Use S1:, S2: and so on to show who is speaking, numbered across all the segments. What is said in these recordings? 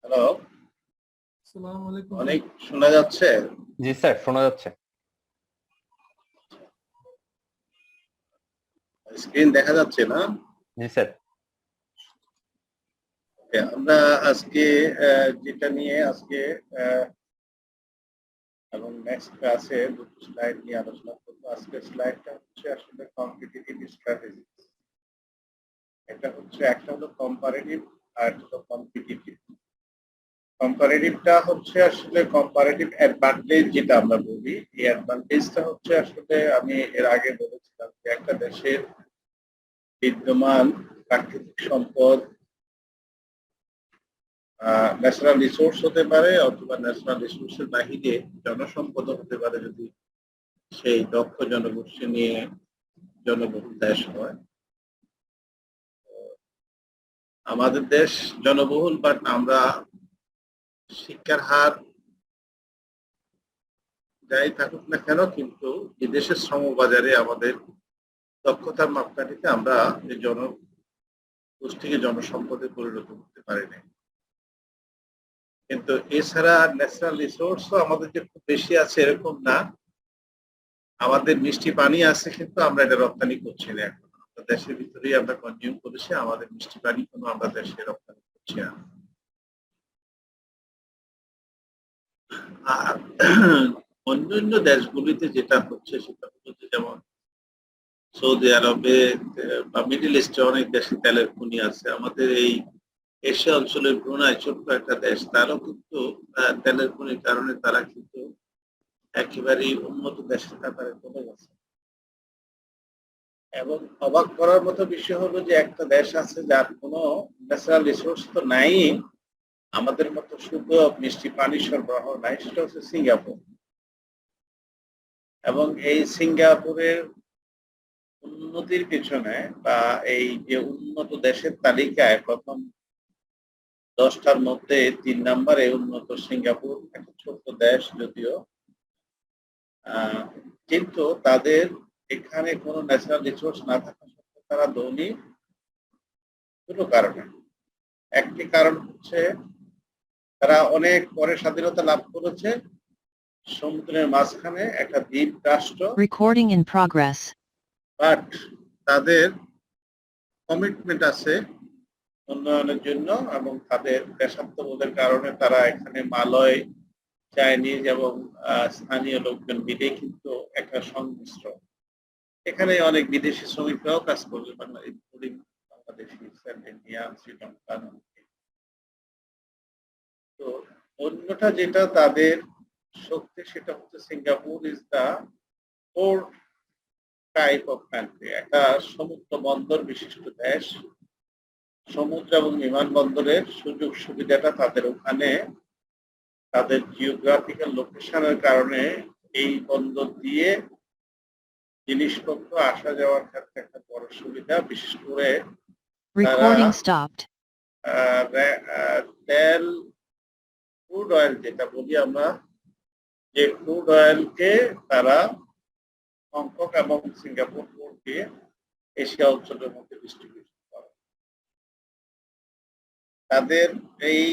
S1: Hello,
S2: আসসালামু আলাইকুম।
S1: অনেক শোনা যাচ্ছে।
S3: জি স্যার, শোনা যাচ্ছে।
S1: স্ক্রিন দেখা যাচ্ছে না?
S3: জি স্যার।
S1: আমরা আজকে যেটা নিয়ে এবং নেক্সট ক্লাসে দুটো স্লাইড নিয়ে আলোচনা করবো। আজকের স্লাইডটা হচ্ছে আসলে কম্পিটিটিভ স্ট্র্যাটেজি। এটা হচ্ছে একটা হলো কম্পারেটিভ আর একটা হলো কম্পিটিটিভ। কম্পারেটিভটা হচ্ছে আসলে কম্পারেটিভ অ্যাডভান্টেজ যেটা আমরা বলি, এই অ্যাডভান্টেজটা হচ্ছে আসলে আমি এর আগে বলেছিলাম যে একটা দেশের বিদ্যমান প্রাকৃতিক সম্পদ ন্যাচারাল রিসোর্স হতে পারে অথবা ন্যাচারাল রিসোর্সের বাহিরে জনসম্পদ হতে পারে, যদি সেই দক্ষ জনগোষ্ঠী নিয়ে জনবহুল দেশ হয়। আমাদের দেশ জনবহুল, বাট আমরা শিক্ষার হার যাই থাকুক না কেন, কিন্তু বিদেশের শ্রমবাজারে আমাদের দক্ষতার মাপকাঠিতে আমরা এই জনগোষ্ঠীকে জনসম্পদে পরিণত করতে পারি না। কিন্তু এছাড়া ন্যাচারাল রিসোর্সও আমাদের যে খুব বেশি আছে এরকম না। আমাদের মিষ্টি পানি আছে, কিন্তু আমরা এটা রপ্তানি করছি না। এখন আমরা দেশের ভিতরেই আমরা কনজিউম করেছি, আমাদের মিষ্টি পানি কোনো আমরা দেশে রপ্তানি করছি না। আর অন্যান্য দেশগুলিতে যেটা হচ্ছে সেটা হচ্ছে, যেমন সৌদি আরবে বা মিডল ইস্টে অনেক দেশে তেলের খনি আছে। আমাদের এই এশিয়া অঞ্চলের ব্রুনাই ছোট্ট একটা দেশ, তারও কিন্তু তেলের খনির কারণে তারা কিন্তু একেবারেই উন্নত দেশের কাতারে চলে গেছে। এবং অবাক করার মতো বিষয় হলো যে একটা দেশ আছে যার কোনো ন্যাচারাল রিসোর্স তো নাই, আমাদের মতো শুদ্ধ মিষ্টি পানি সরবরাহ নাই, সেটা হচ্ছে সিঙ্গাপুর। এবং এই সিঙ্গাপুরের উন্নতির পিছনে বা এই যে উন্নত দেশের তালিকায় প্রথম 10টার মধ্যে 3 নম্বরে উন্নত সিঙ্গাপুর, একটা ছোট্ট দেশ যদিও, কিন্তু তাদের এখানে কোনো ন্যাচারাল রিসোর্স না থাকা সত্ত্বেও তারা ধনী দুটো কারণে। একটি কারণ হচ্ছে তারা অনেক পরে স্বাধীনতা লাভ করেছে, সমুদ্রের মাঝখানে একটা দ্বীপ রাষ্ট্র,
S4: Recording in progress.
S1: বাট তাদের কমিটমেন্ট আছে উন্নয়নের জন্য এবং তাদের দেশাত্মবোধের কারণে তারা এখানে মালয়, চাইনিজ এবং স্থানীয় লোকজন মিলে কিন্তু একটা সংমিশ্রণ। এখানে অনেক বিদেশি শ্রমিকরাও কাজ করবে, বাংলাদেশি, ইন্ডিয়ান, শ্রীলঙ্কান। তো অন্যটা যেটা তাদের শক্তি, সেটা হচ্ছে Singapore is the fourth type of country. একটা সমুদ্র বন্দর বিশিষ্ট দেশ, সমুদ্র এবং বিমানবন্দরের সুযোগ সুবিধাটা তাদের ওখানে, তাদের জিওগ্রাফিক্যাল লোকেশনের কারণে এই বন্দর দিয়ে জিনিসপত্র আসা যাওয়ার ক্ষেত্রে একটা বড় সুবিধা। বিশেষ করে
S4: Recording stopped.
S1: তেল, ক্রুড অয়েল যেটা বলি আমরা, যে ক্রুড অয়েলকে তারা হংকং এবং সিঙ্গাপুর পোর্ট দিয়ে এশিয়া অঞ্চলের মধ্যে ডিস্ট্রিবিউশন করে। তাদের এই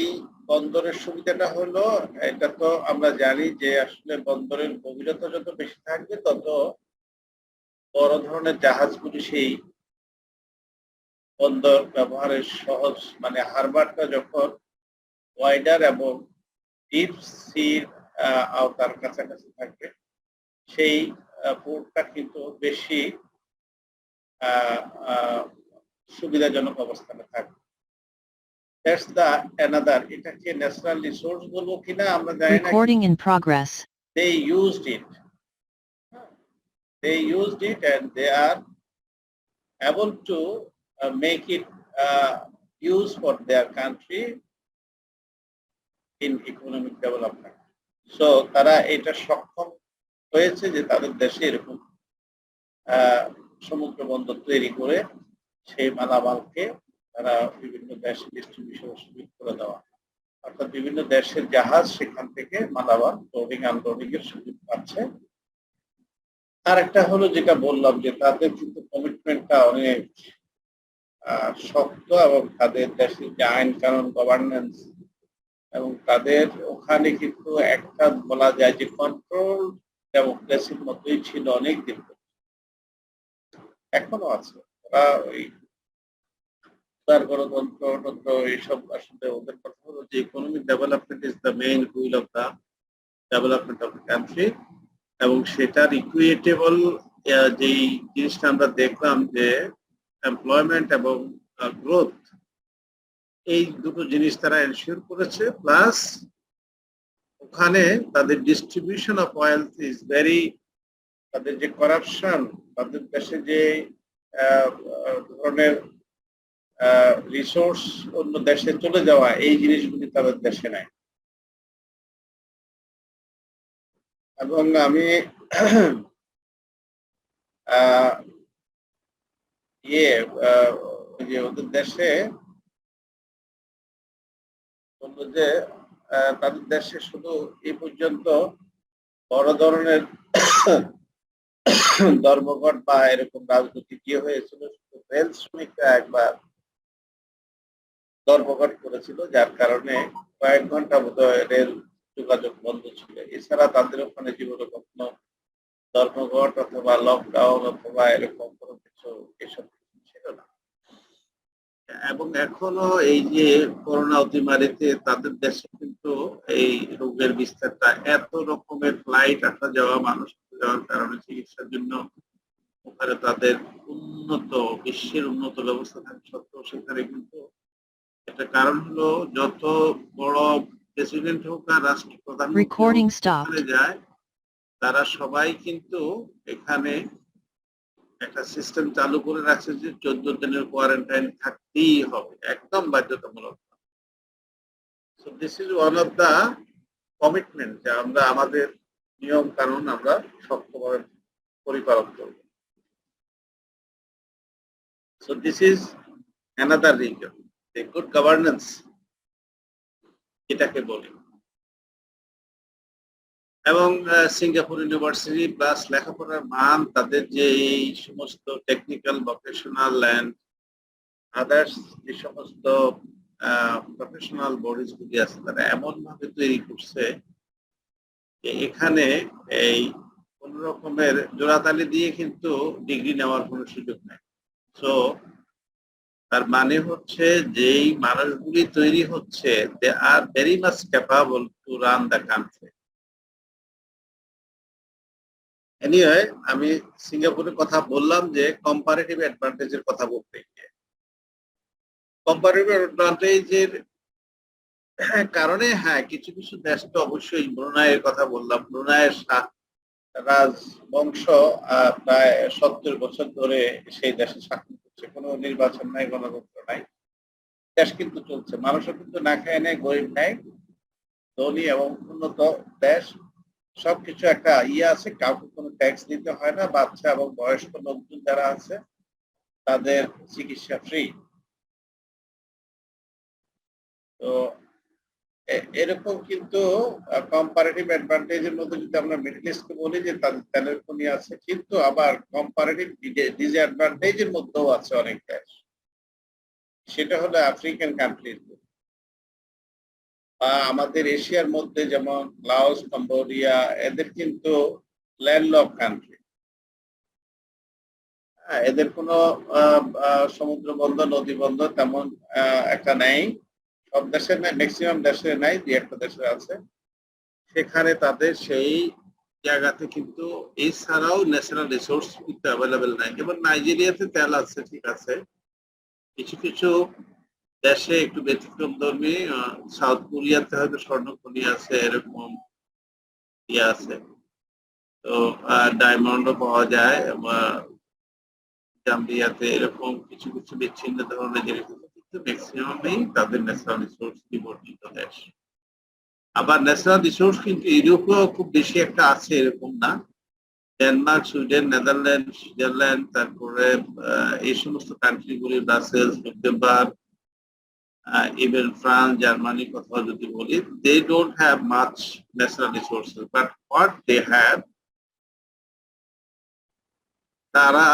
S1: বন্দরের সুবিধাটা হলো, এটা তো আমরা জানি যে আসলে বন্দরের গভীরতা যত বেশি থাকবে তত বড় ধরনের জাহাজগুলি সেই বন্দর ব্যবহারের সহজ, মানে হারবারটা যখন ওয়াইডার এবং ডিপ সির আওতার কাছাকাছি থাকবে, সেই পোর্টটা কিন্তু বেশি সুবিধাজনক অবস্থানে থাকবে। That's the another. এটাকে ন্যাচারাল রিসোর্স বলবো কিনা আমরা জানি না।
S4: Recording in progress.
S1: They used it. They used it and they are able to make it use for their country in economic development. So তারা এটা সক্ষম হয়েছে যে তাদের দেশে এরকম সমুদ্র বন্দর তৈরি করে সেই মালামালকে তারা বিভিন্ন দেশে ডিস্ট্রিবিউশন সুযোগ করে দেওয়া, অর্থাৎ বিভিন্ন দেশের জাহাজ সেখান থেকে মালামাল লোডিং আনলোডিং এর সুযোগ পাচ্ছে। আর একটা হলো যেটা বললাম যে তাদের কিন্তু কমিটমেন্টটা অনেক শক্ত এবং তাদের দেশের যে আইন কানুন, গভর্নেন্স, এবং তাদের ওখানে কিন্তু একটা বলা যায় যে কন্ট্রোল ডেমোক্রেসির মতোই ছিল অনেক দিন ধরে। এখনো আছে। ওরা ওই তার গণতন্ত্র টন্ত্র এইসব আসলে ওদের কথা হলো যে economic development is the main wheel of the development of the country, এবং সেটার ইকুইটেবল যেই জিনিসটা আমরা দেখলাম যে এমপ্লয়মেন্ট এবং গ্রোথ, এই দুটো জিনিস তারা এনশিওর করেছে। প্লাস ওখানে তাদের distribution of wealth is very, তাদের যে করাপশন, তাদের দেশে যে ধরনের রিসোর্স অন্য দেশে চলে যাওয়া, এই জিনিসগুলি তাদের দেশে নাই। এবং আমি ওই যে ওদের দেশে বললো যে তাদের দেশে শুধু এই পর্যন্ত বড় ধরনের ধর্মঘট বা এরকম রাজনৈতিক ইয়ে হয়েছিল, শুধু রেল শ্রমিকরা একবার ধর্মঘট করেছিল, যার কারণে কয়েক ঘন্টা বোধহয় রেল যোগাযোগ বন্ধ ছিল। এছাড়া তাদের ওখানে জীবনে কখনো ধর্মঘট অথবা লকডাউন অথবা এরকম কোনো কিছু এসব ছিল না। এবং এখনো এই যে করোনা অতিমারিতে তাদের দেশে কিন্তু এই রোগের বিস্তারটা, এত রকমের ফ্লাইট আসা যাওয়া, মানুষ যাওয়ার কারণে চিকিৎসার জন্য ওখানে তাদের উন্নত, বিশ্বের উন্নত ব্যবস্থা থাকা সত্ত্বেও সেখানে কিন্তু একটা কারণ হলো যত বড় প্রেসিডেন্ট হোক আর রাষ্ট্রপ্রধান
S4: Recording stopped.
S1: যায়, তারা সবাই কিন্তু এখানে একটা সিস্টেম চালু করে রাখছে যে 14 দিনের কোয়ারেন্টাইন থাকতেই হবে, একদম বাধ্যতামূলক। So this is one of the commitment, যে আমরা আমাদের নিয়ম কানুন আমরা শক্তভাবে পরিপালন করব। So this is another reason, যে গুড গভর্নেন্স এটাকে বলি। এবং সিঙ্গাপুর ইউনিভার্সিটি প্লাস লেখাপড়ার মান, তাদের যে এই সমস্ত টেকনিক্যাল, ভোকেশনাল অ্যান্ড আদার্স যে সমস্ত প্রফেশনাল বডিজ গুলি আছে, তারা এমন ভাবে তৈরি করছে যে এখানে এই কোন রকমের জোড়াতালি দিয়ে কিন্তু ডিগ্রি নেওয়ার কোনো সুযোগ নেই। সো তার মানে হচ্ছে যেই মানুষগুলি তৈরি হচ্ছে, they are very much capable to run the country. Anyway, আমি সিঙ্গাপুরের কথা বললাম যে কম্পারেটিভ অ্যাডভান্টেজের কথা বলতে গিয়ে, কম্পারেটিভ অ্যাডভান্টেজের কারণে হ্যাঁ, কিছু কিছু দেশ তো অবশ্যই, ব্রুনাইয়ের কথা বললাম, ব্রুনাইয়ের রাজবংশ প্রায় 70 বছর ধরে সেই দেশে শাসন করছে, কোনো নির্বাচন নাই, গণতন্ত্র নাই, দেশ কিন্তু চলছে, মানুষও কিন্তু না খায় নেই, গরিব নাই, ধনী এবং উন্নত দেশ, সবকিছু একটা ইয়ে আছে, কাউকে কোনো ট্যাক্স দিতে হয় না, বাচ্চা এবং বয়স্ক লোকজন যারা আছে তাদের চিকিৎসা ফ্রি। তো এরকম কিন্তু কম্পারেটিভ অ্যাডভান্টেজের মধ্যে যদি আমরা মিডল ইস্টকে বলি যে তাদের তেলের খনি আছে, কিন্তু আবার কম্পারেটিভ ডিসঅ্যাডভান্টেজের মধ্যেও আছে অনেক দেশ, সেটা হলো আফ্রিকান কান্ট্রি বা আমাদের এশিয়ার মধ্যে যেমন লাওস, কম্বোডিয়া, এদের কিন্তু ল্যান্ডলক কান্ট্রি, এদের কোনো সমুদ্র বন্দর, নদী বন্দর তেমন একটা নেই, সব দেশের নাই, ম্যাক্সিমাম দেশের নাই, দুই একটা দেশের আছে। সেখানে তাদের সেই জায়গাতে কিন্তু এছাড়াও ন্যাচারাল রিসোর্স কিন্তু অ্যাভেলেবেল নাই। যেমন নাইজেরিয়াতে তেল আছে, ঠিক আছে, কিছু কিছু দেশে একটু ব্যতিক্রম ধর্মী, সাউথ কোরিয়াতে হয়তো স্বর্ণ খনি আছে, এরকম ইয়ে আছে, তো ডায়মন্ডও পাওয়া যায়, জাম্বিয়াতে এরকম কিছু কিছু বিচ্ছিন্ন ধরনের জিনিস, কিন্তু ম্যাক্সিমামই তাদের ন্যাচারাল রিসোর্স নিবর্জিত দেশ। আবার ন্যাচারাল রিসোর্স কিন্তু ইউরোপেও খুব বেশি একটা আছে এরকম না, ডেনমার্ক, সুইডেন, নেদারল্যান্ড, সুইজারল্যান্ড, তারপরে এই সমস্ত কান্ট্রিগুলি, ব্রাসেলস, লুক্সেমবার্গ, ইভেন ফ্রান্স, জার্মানির কথা যদি বলি, they don't have much natural resources, but what they have, তারা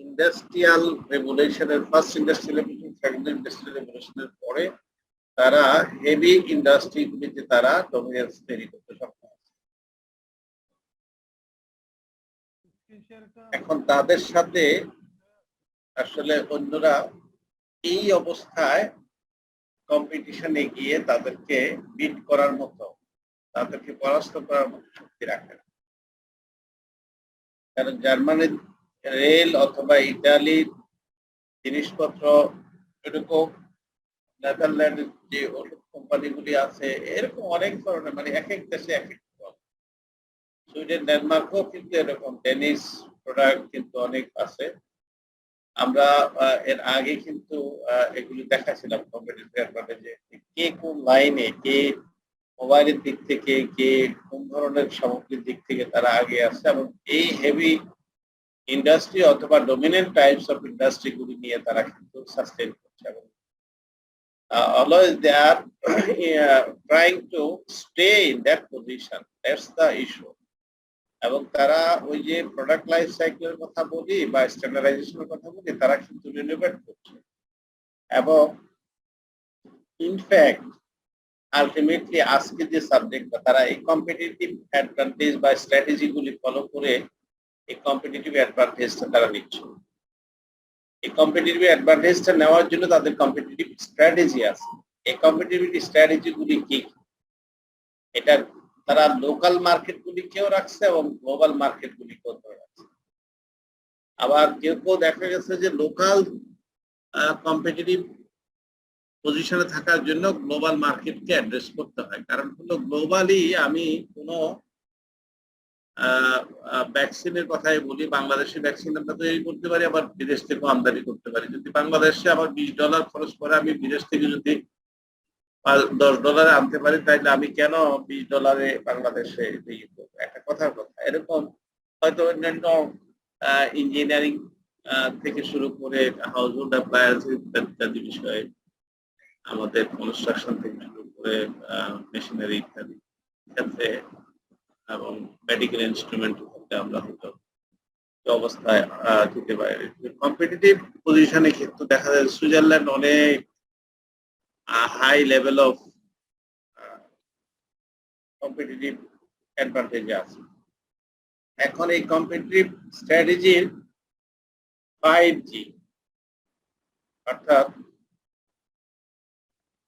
S1: ইন্ডাস্ট্রিয়াল রেভলিউশনের, first industrial revolution, second industrial রেভলিউশনের পরে তারা হেভি ইন্ডাস্ট্রিগুলিতে তারা ডমিনেন্স তৈরি করতে সক্ষম। এখন তাদের সাথে আসলে অন্যরা এই অবস্থায় কম্পিটিশনে গিয়ে তাদেরকে বিট করার মতো, তাদেরকে পরাস্ত করার মতো শক্তি রাখে না। কারণ জার্মানির রেল অথবা ইটালির জিনিসপত্র, এরকম নেদারল্যান্ডের যে ওষুধ কোম্পানিগুলি আছে, এরকম অনেক ধরনের, মানে এক এক দেশে এক এক রকম। সুইডেন, ডেনমার্কও কিন্তু এরকম ডেনিশ প্রোডাক্ট কিন্তু অনেক আছে। আমরা এর আগে কিন্তু এগুলি দেখাছিলাম কম্পিটিটিভ যে কে কোন লাইনে, কে মোবাইলের দিক থেকে, কে কোন ধরনের সামগ্রীর দিক থেকে তারা আগে আসছে, এবং এই হেভি ইন্ডাস্ট্রি অথবা ডমিনেন্ট টাইপস অফ ইন্ডাস্ট্রি গুলি নিয়ে তারা কিন্তু সাস্টেইন করছে, এবং always they are trying to stay in that position. That's the issue. এবং তারা ওই যে প্রোডাক্ট লাইফ সাইকেলের কথা বলি বা স্ট্যান্ডার্ডাইজেশনের কথা বলি, তারা কিন্তু রিনোভেট করছে। এবং ইনফ্যাক্ট আলটিমেটলি আজকে যে সাবজেক্টটা, তারা এই কম্পিটিটিভ অ্যাডভান্টেজ বা স্ট্র্যাটেজি গুলি ফলো করে এই কম্পিটিটিভ অ্যাডভান্টেজটা তারা নিচ্ছে। এই কম্পিটিটিভ অ্যাডভান্টেজটা নেওয়ার জন্য তাদের কম্পিটিটিভ স্ট্র্যাটেজি আছে। এই কম্পিটিটিভ স্ট্র্যাটেজি গুলি কি? এটা তারা লোকাল মার্কেট গুলিকেও রাখছে এবং গ্লোবাল মার্কেট গুলিকেও ধরে রাখছে। আবার কেউ কেউ দেখা গেছে যে লোকাল কম্পিটিটিভ পজিশনে থাকার জন্য গ্লোবাল মার্কেটকে অ্যাড্রেস করতে হয়। কারণ হলো গ্লোবালি আমি কোনো ভ্যাকসিনের কথাই বলি, বাংলাদেশে ভ্যাকসিন আমরা তৈরি করতে পারি, আবার বিদেশ থেকে আমদানি করতে পারি। যদি বাংলাদেশে আবার $20 খরচ করে আমি বিদেশ থেকে যদি $10 আনতে পারি, তাইলে আমি কেন $20 বাংলাদেশে একটা কথার কথা। এরকম হয়তো অন্যান্য ইঞ্জিনিয়ারিং থেকে শুরু করে হাউস হোল্ড অ্যাপ্লায়েন্স ইত্যাদি বিষয়ে, আমাদের কনস্ট্রাকশন থেকে শুরু করে মেশিনারি ইত্যাদি ক্ষেত্রে এবং মেডিকেল ইনস্ট্রুমেন্ট ক্ষেত্রে আমরা হয়তো অবস্থায় যেতে পারি। কম্পিটিটিভ পজিশনে কিন্তু দেখা যায় সুইজারল্যান্ড অনেক high level of competitive advantage আছে। এখন এই কম্পিটিটিভ স্ট্র্যাটেজির 5G অর্থাৎ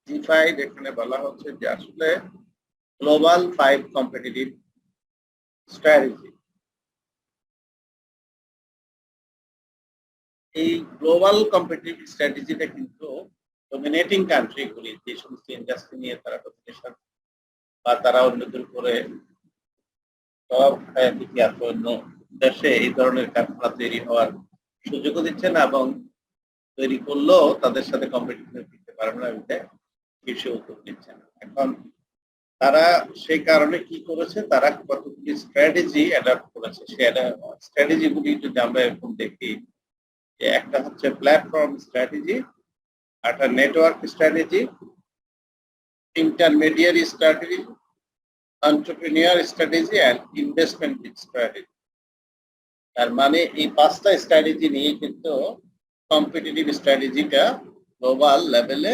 S1: G5 এখানে বলা হচ্ছে যে আসলে গ্লোবাল 5 কম্পিটিটিভ স্ট্র্যাটেজি। এই গ্লোবাল কম্পিটিটিভ স্ট্র্যাটেজিটা কিন্তু ডমিনেটিং কান্ট্রি গুলি যে সমস্ত ইন্ডাস্ট্রি নিয়ে তারা কম্পিটিশন বা তারা অন্যদের উপরে প্রভাব খায় দিকে আছে, অন্য দেশে এই ধরনের কারখানা তৈরি হওয়ার সুযোগও দিচ্ছে না, এবং তৈরি করলেও তাদের সাথে কম্পিটিশনে দিতে পারবে না, কিছু উদ্যোগ নিচ্ছে না। এখন তারা সেই কারণে কি করেছে, তারা কতগুলি স্ট্র্যাটেজি অ্যাডাপ্ট করেছে। সেই স্ট্র্যাটেজি গুলি যদি আমরা এরকম দেখি, যে একটা হচ্ছে প্ল্যাটফর্ম স্ট্র্যাটেজি, একটা network strategy, intermediary strategy, entrepreneur strategy and investment strategy. তার মানে এই 5টা স্ট্র্যাটেজি নিয়ে কিন্তু কম্পিটিটিভ স্ট্র্যাটেজিটা গ্লোবাল লেভেলে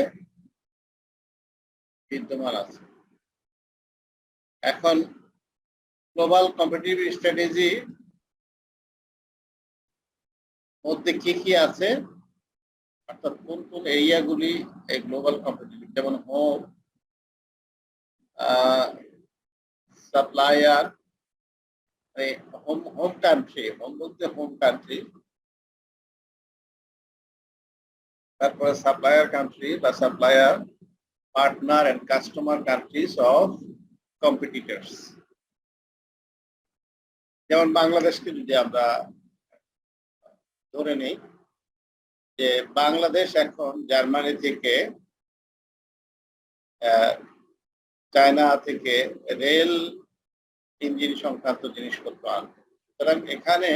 S1: বিদ্যমান আছে। এখন গ্লোবাল কম্পিটিটিভ স্ট্র্যাটেজি মধ্যে কি কি আছে, অর্থাৎ কোন কোন এরিয়াগুলি এই গ্লোবাল কম্পিটিটিভ, যেমন home, supplier, home country, home বলতে হোম কান্ট্রি, তারপরে সাপ্লায়ার কান্ট্রি বা supplier partner and customer countries of competitors. যেমন বাংলাদেশকে যদি আমরা ধরে নেই, যে বাংলাদেশ এখন জার্মানি থেকে, চায়না থেকে রেল ইঞ্জিন সংক্রান্ত জিনিসপত্র আনবে। সুতরাং এখানে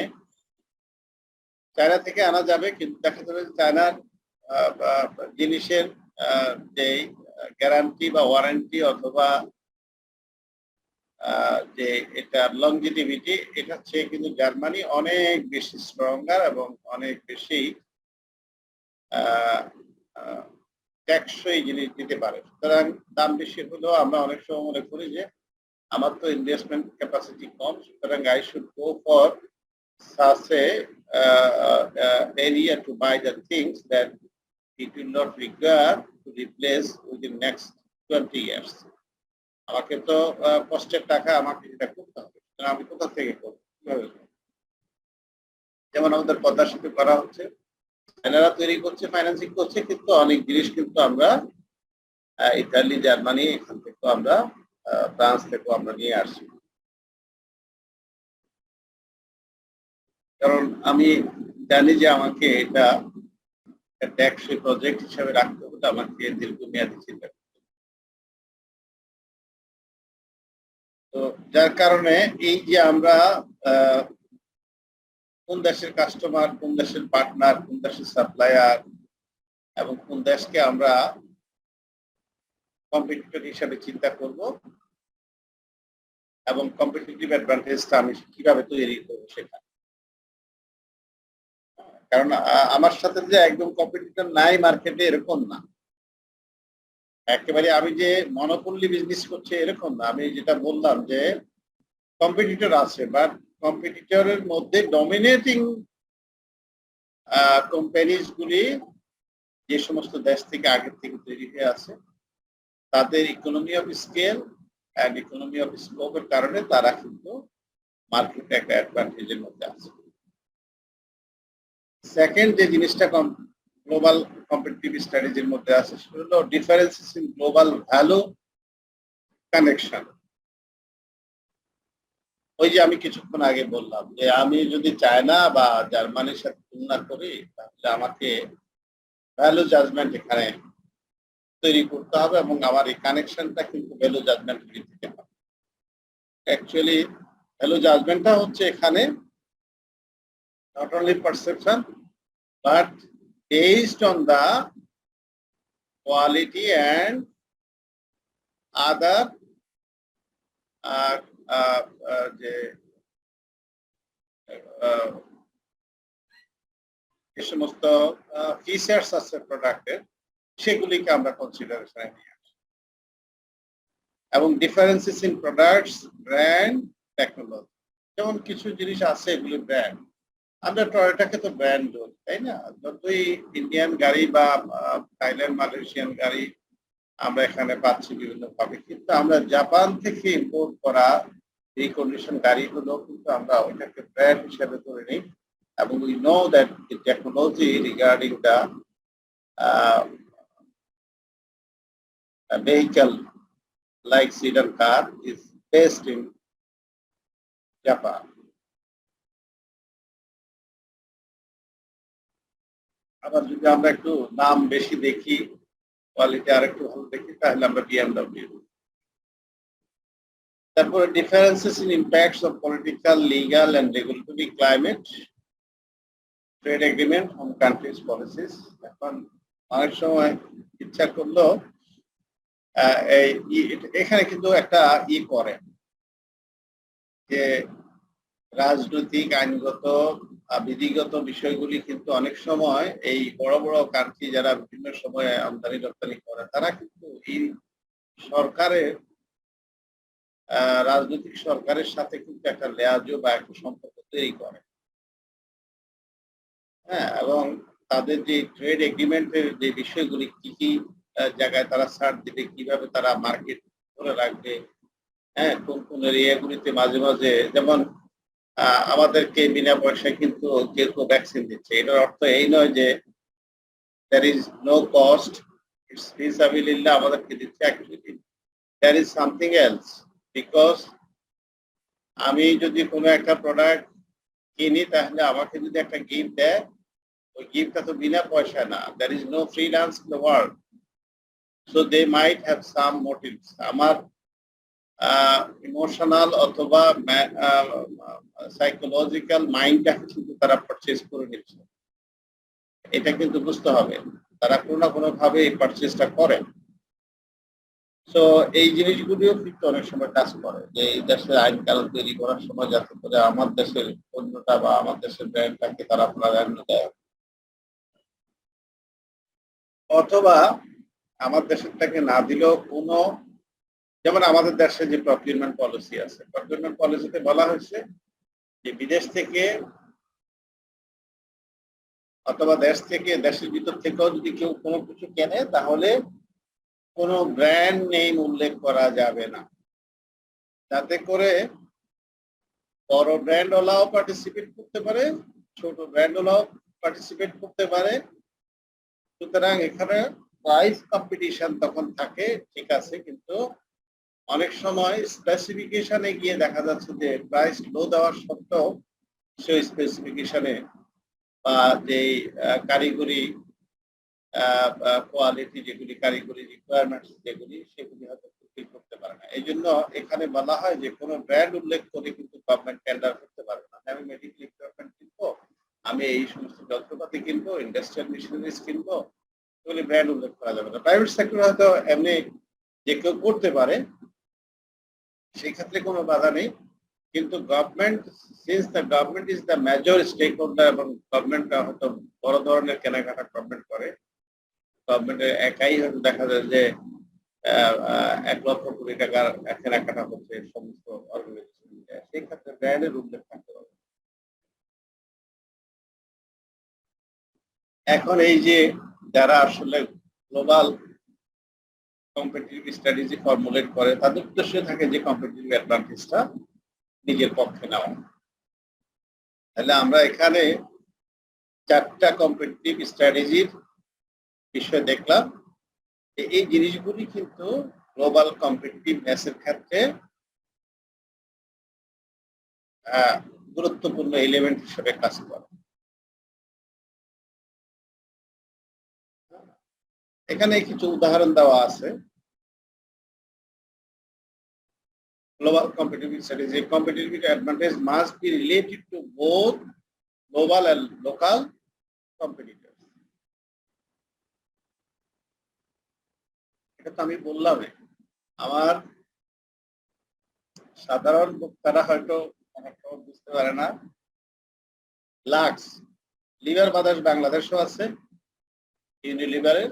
S1: চায়না থেকে আনা যাবে, কিন্তু দেখা যাবে চায়নার জিনিসের যে গ্যারান্টি বা ওয়ারেন্টি অথবা যে এটা লংজিটিভিটি, এটা হচ্ছে কিন্তু জার্মানি অনেক বেশি স্ট্রঙ্গার এবং অনেক বেশি টেকসই জিনিস দিতে পারে। সুতরাং দাম বেশি হলেও আমরা অনেক সময় মনে করি যে আমার তো ইনভেস্টমেন্ট ক্যাপাসিটি কম, সুতরাং I should go for such a area to buy the things that it will not require to replace within next 20 years. আমাকে তো কষ্টের টাকা আমাকে যেটা করতে হবে, আমি কোথা থেকে করবো, কিভাবে করবো? যেমন আমাদের পদ্মা সেতু করা হচ্ছে, চায়নারা তৈরি করছে, ফাইন্যান্সিং করছে, কিন্তু অনেক জিনিস কিন্তু আমরা ইতালি, জার্মানি, এখান থেকে আমরা ফ্রান্স থেকে আমরা নিয়ে আসছি। কারণ আমি জানি যে আমাকে এটা টেকসই প্রজেক্ট হিসাবে রাখতে হলে আমাকে দীর্ঘমেয়াদী চিন্তা করতে হবে। তো যার কারণে এই যে আমরা কোন দেশের কাস্টমার, কোন দেশের পার্টনার, কোন দেশের সাপ্লায়ার এবং কোন দেশকে আমরা কম্পিটিটর হিসাবে চিন্তা করব এবং কম্পিটিটিভ অ্যাডভান্টেজটা আমি কিভাবে তৈরি করবো সেটা। কারণ আমার সাথে যে একদম কম্পিটিটর নাই মার্কেটে এরকম না, একেবারে আমি যে মনোপলি বিজনেস করছি এরকম না। আমি যেটা বললাম যে কম্পিটিটর আছে, বাট কম্পিটিটরের মধ্যে ডমিনেটিং কোম্পানিজ গুলি যে সমস্ত দেশ থেকে আগের থেকে তৈরি হয়ে আছে, তাদের economy of scale and economy of স্কোপের কারণে তারা কিন্তু মার্কেটে একটা অ্যাডভান্টেজের মধ্যে আছে। সেকেন্ড যে জিনিসটা গ্লোবাল কম্পিটিটিভ স্ট্র্যাটেজির মধ্যে আছে সেটা হলো differences in global value connection. ওই যে আমি কিছুক্ষণ আগে বললাম যে আমি যদি চায়না বা জার্মানির সাথে তুলনা করি, তাহলে আমাকে ভ্যালু জাজমেন্ট এখানে তৈরি করতে হবে এবং আমার এই কানেকশনটা কিন্তু ভ্যালু জাজমেন্ট দিতে হবে। অ্যাকচুয়ালি ভ্যালু জাজমেন্টটা হচ্ছে এখানে not only perception but based on the quality and other যে সমস্ত ফিচার্স আছে প্রোডাক্টের, সেগুলিকে আমরা কনসিডারেশনে নিয়ে আসি। এবং differences in products, brand, technology. যেমন কিছু জিনিস আছে এগুলি ব্র্যান্ড, আমরা টয়োটাকে তো ব্র্যান্ড বলি, তাই না? যতই ইন্ডিয়ান গাড়ি বা থাইল্যান্ড, মালয়েশিয়ান গাড়ি আমরা এখানে পাচ্ছি বিভিন্ন ভাবে, কিন্তু আমরা জাপান থেকে ইম্পোর্ট করা এই কন্ডিশন গাড়িগুলো কিন্তু আমরা ওইটাকে ব্র্যান্ড হিসেবে ধরে নিই। এবং we know that the technology regarding the vehicle like sedan car is based in Japan. আবার যদি আমরা একটু দাম বেশি দেখি, কোয়ালিটি আর একটু ভালো দেখি, তাহলে আমরা BMW। তারপরে differences in impacts of political, legal and regulatory, climate, trade agreement on countries policies. এখন অনেক সময় ইচ্ছা করলো এখানে কিন্তু একটা করে যে রাজনৈতিক, আইনগত, বিধিগত বিষয়গুলি কিন্তু অনেক সময় এই বড় বড় কান্ট্রি যারা বিভিন্ন সময়ে আমদানি রপ্তানি করে, তারা কিন্তু এই সরকারের রাজনৈতিক সরকারের সাথে কিন্তু একটা লেয়াজো বা একটা সম্পর্ক তৈরি করে। হ্যাঁ, এবং তাদের যে ট্রেড এগ্রিমেন্টের যে বিষয়গুলি, কি কি জায়গায় তারা ছাড় দিবে, কিভাবে তারা মার্কেট ধরে রাখবে, হ্যাঁ, কোন কোন এরিয়াগুলিতে মাঝে মাঝে, যেমন আমাদেরকে বিনা পয়সায় কিন্তু কেউ ভ্যাকসিন দিচ্ছে। এটার অর্থ এই নয় যে there is no cost, it's feasibility আমাদেরকে দিচ্ছে। Actually there is something else, because আমি যদি কোনো একটা প্রোডাক্ট কিনি, তাহলে আমাকে যদি একটা গিফট দেয়, ওই গিফটটা তো বিনা পয়সা না। there is no freelance in the world, so they might have some motives. আমার ইমোশনাল অথবা সাইকোলজিক্যাল মাইন্ডটা কিন্তু তারা পারচেজ করে নিচ্ছে। এটা কিন্তু বুঝতে হবে, তারা কোনো না কোনো ভাবে এই পারচেজটা করে। সো এই জিনিসগুলিও কিন্তু অনেক সময় কাজ করে, যে এই দেশের আইন কানুন তৈরি করার সময় যাতে করে আমার দেশের পণ্যটা বা আমার দেশের ব্র্যান্ডটাকে তারা প্রাধান্য দেয়। অথবা আমার দেশেরটাকে না দিলেও কোনো, যেমন আমাদের দেশে যে প্রকিউরমেন্ট পলিসি আছে, প্রকিউরমেন্ট পলিসিতে বলা হয়েছে যে বিদেশ থেকে অথবা দেশ থেকে, দেশের ভিতর থেকেও যদি কেউ কোনো কিছু কেনে তাহলে কোনো ব্র্যান্ড নেম উল্লেখ করা যাবে না, যাতে করে বড় ব্র্যান্ড ওলাও পার্টিসিপেট করতে পারে, ছোট ব্র্যান্ড ওলাও পার্টিসিপেট করতে পারে। সুতরাং এখানে প্রাইস কম্পিটিশন তখন থাকে, ঠিক আছে, কিন্তু অনেক সময় স্পেসিফিকেশনে গিয়ে দেখা যাচ্ছে যে প্রাইস লো দেওয়ার সত্ত্বেও সেই স্পেসিফিকেশনে বা যে কারিগরি কোয়ালিটি, যেগুলি কারিগরি রিকোয়ারমেন্টস যেগুলি, সেগুলি হয়তো ফুলফিল করতে পারে না। এই জন্য এখানে বলা হয় যে কোনো ব্র্যান্ড উল্লেখ করে কিন্তু গভর্নমেন্ট টেন্ডার করতে পারবে না। আমি মেডিকেল ইকুইপমেন্ট কিনবো, আমি এই সমস্ত যন্ত্রপাতি কিনবো, ইন্ডাস্ট্রিয়াল মেশিনারিজ কিনবো, এগুলি ব্র্যান্ড উল্লেখ করা যাবে না। প্রাইভেট সেক্টর হয়তো এমনি যে কেউ করতে পারে, সেই ক্ষেত্রে কোনো বাধা নেই, কিন্তু government, since the government is the major stake holder, এবং গভর্নমেন্ট হয়তো বড় ধরনের কেনাকাটা গভর্নমেন্ট করে, গভর্নমেন্টের একাই হয়তো দেখা যায় যে 1,00,000 কোটি টাকার কেনাকাটা হচ্ছে সমস্ত অর্গানাইজেশন, সেই ক্ষেত্রে ব্র্যান্ডের উল্লেখ থাকতে হবে। এখন এই যে যারা আসলে গ্লোবাল কম্পিটিটিভ স্ট্র্যাটেজি ফর্মুলেট করে, তাদের উদ্দেশ্য থাকে যে কম্পিটিটিভ অ্যাডভান্টেজটা নিজের পক্ষে নেওয়া। তাহলে আমরা এখানে 4টা কম্পিটিটিভ স্ট্র্যাটেজির বিষয় দেখলাম। এই জিনিসগুলি কিন্তু গ্লোবাল কম্পিটিটিভনেসের ক্ষেত্রে গুরুত্বপূর্ণ এলিমেন্ট হিসেবে কাজ করে। এখানে কিছু উদাহরণ দেওয়া আছে। Global competitive strategy, competitive advantage must be related to both global and local competitors. এটা তো আমি বললাম, আমার সাধারণ বক্তারা হয়তো অনেক বুঝতে পারে না। লাক্স লিভার বাদাস বাংলাদেশও আছে, ইউনিলিভারের,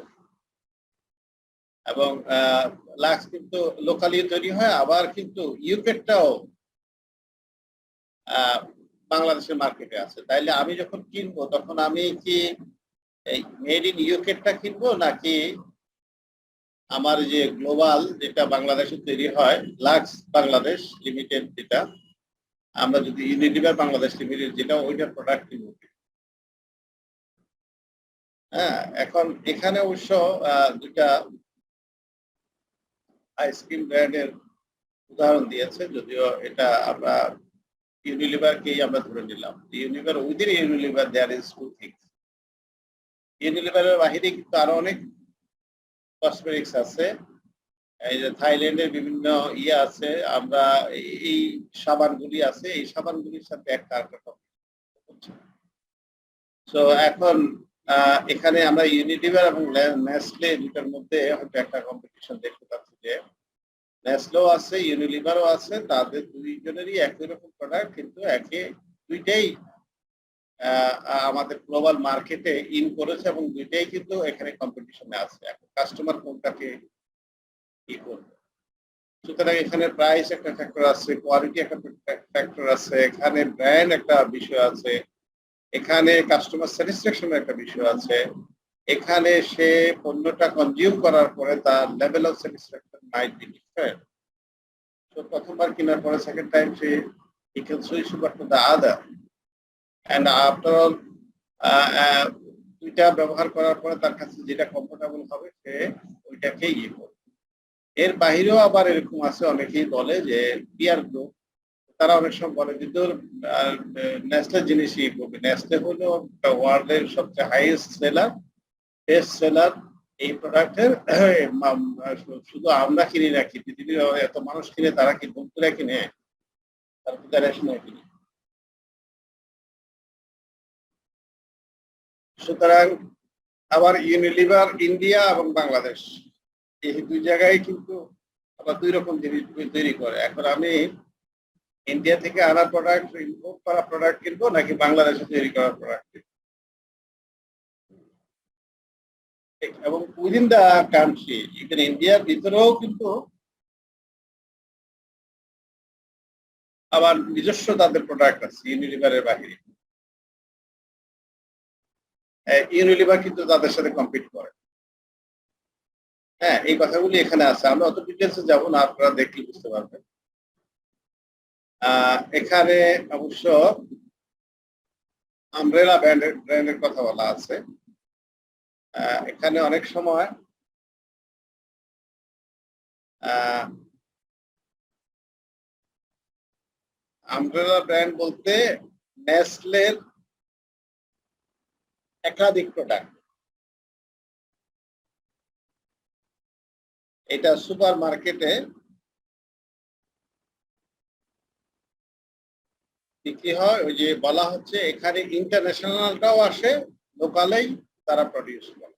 S1: এবং লাক্স কিন্তু লোকালি তৈরি হয়, আবার কিন্তু ইউকেটটাও বাংলাদেশের মার্কেটে আছে। তাইলে আমি যখন কিনবো তখন আমি কি এই মেড ইন ইউকেটটা কিনবো, নাকি আমার যে গ্লোবাল যেটা বাংলাদেশে তৈরি হয় লাক্স বাংলাদেশ লিমিটেড, যেটা আমরা যদি ইউনিলিভার বাংলাদেশ লিমিটেড যেটা, ওইটার প্রোডাক্ট কিনবো? হ্যাঁ, এখন এখানে অবশ্য দুটা আইসক্রিম ব্র্যান্ডের উদাহরণ দিয়েছে, যদিও এটা আমরা ইউনিলিভারকেই আমরা ধরে নিলাম। Unilever, within Unilever there is two things. ইউনিলিভারের বাহিরে কিন্তু আরো অনেক কসমেটিক্স আছে, এই যে থাইল্যান্ডের বিভিন্ন ইয়ে আছে, আমরা এই সাবানগুলি আছে, এই সাবানগুলির সাথে একটা হচ্ছে। তো এখন এখানে আমরা ইউনিলিভার এবং নেসলে দুটার মধ্যে হয়তো একটা কম্পিটিশন দেখতে পাচ্ছি, যে নেসলেও আছে ইউনিলিভারও আছে, তাদের দুইজনেরই একই রকম প্রোডাক্ট, কিন্তু দুইটাই আমাদের গ্লোবাল মার্কেটে ইন করেছে, এবং দুইটাই কিন্তু এখানে কম্পিটিশনে আছে। এখন কাস্টমার কোনটাকে কি করবে? সুতরাং এখানে প্রাইস একটা ফ্যাক্টর আছে, কোয়ালিটি একটা ফ্যাক্টর আছে, এখানে ব্র্যান্ড একটা বিষয় আছে, এখানে কাস্টমার স্যাটিসফ্যাকশন একটা বিষয় আছে, এখানে সে পণ্যটা কনজিউম করার পরে তার level of satisfaction might be different. তো প্রথমবার কেনার পরে second time say he can switch over to the other, and after all দুইটা ব্যবহার করার পরে তার কাছে যেটা কমফোর্টেবল হবে সে ওইটাকেই ইয়ে করবে। এর বাহিরেও আবার এরকম আছে, অনেকেই বলে যে পিয়ার গ্রুপ, তারা অনেক সময় বলে যে তোর নেসলে জিনিসই করবে। নেসলে হলো ওয়ার্ল্ডের সবচেয়ে হাইয়েস্ট সেলার, বেস্ট সেলার এই প্রোডাক্টের। শুধু আমরা কিনি না, কি পৃথিবীর এত মানুষ কিনে, তারা কি বন্ধুরা কিনে, তারা তো দেখাশোনা কিনে। সুতরাং আবার ইউনিলিভার ইন্ডিয়া এবং বাংলাদেশ, এই দুই জায়গায় কিন্তু আবার দুই রকম জিনিস তৈরি করে। এখন আমি ইন্ডিয়া থেকে আনা প্রোডাক্ট, ইম্পোর্ট করা প্রোডাক্ট কিনবো, নাকি বাংলাদেশে তৈরি করা প্রোডাক্ট কিনবো? এবং উইদিন দ্য কান্ট্রি ইভেন ইন্ডিয়ার ভিতরেও কিন্তু আবার নিজস্ব তাদের প্রোডাক্ট আছে ইউনিলিভারের বাহিরে। ইউনিলিভার কিন্তু তাদের সাথে কম্পিট করে। হ্যাঁ, এই কথাগুলি এখানে আছে, আমরা অত ডিটেলসে যাবো না, আপনারা দেখলে বুঝতে পারবেন। এখানে অবশ্য আমব্রেলা ব্র্যান্ডের কথা বলা আছে। এখানে অনেক সময় আমব্রেলা ব্র্যান্ড বলতে নেসলের একাধিক প্রোডাক্ট। এটা সুপার মার্কেটে বিক্রি হয়। ওই যে বলা হচ্ছে এখানে ইন্টারন্যাশনালটাও আসে, লোকালেই তারা প্রডিউস করে।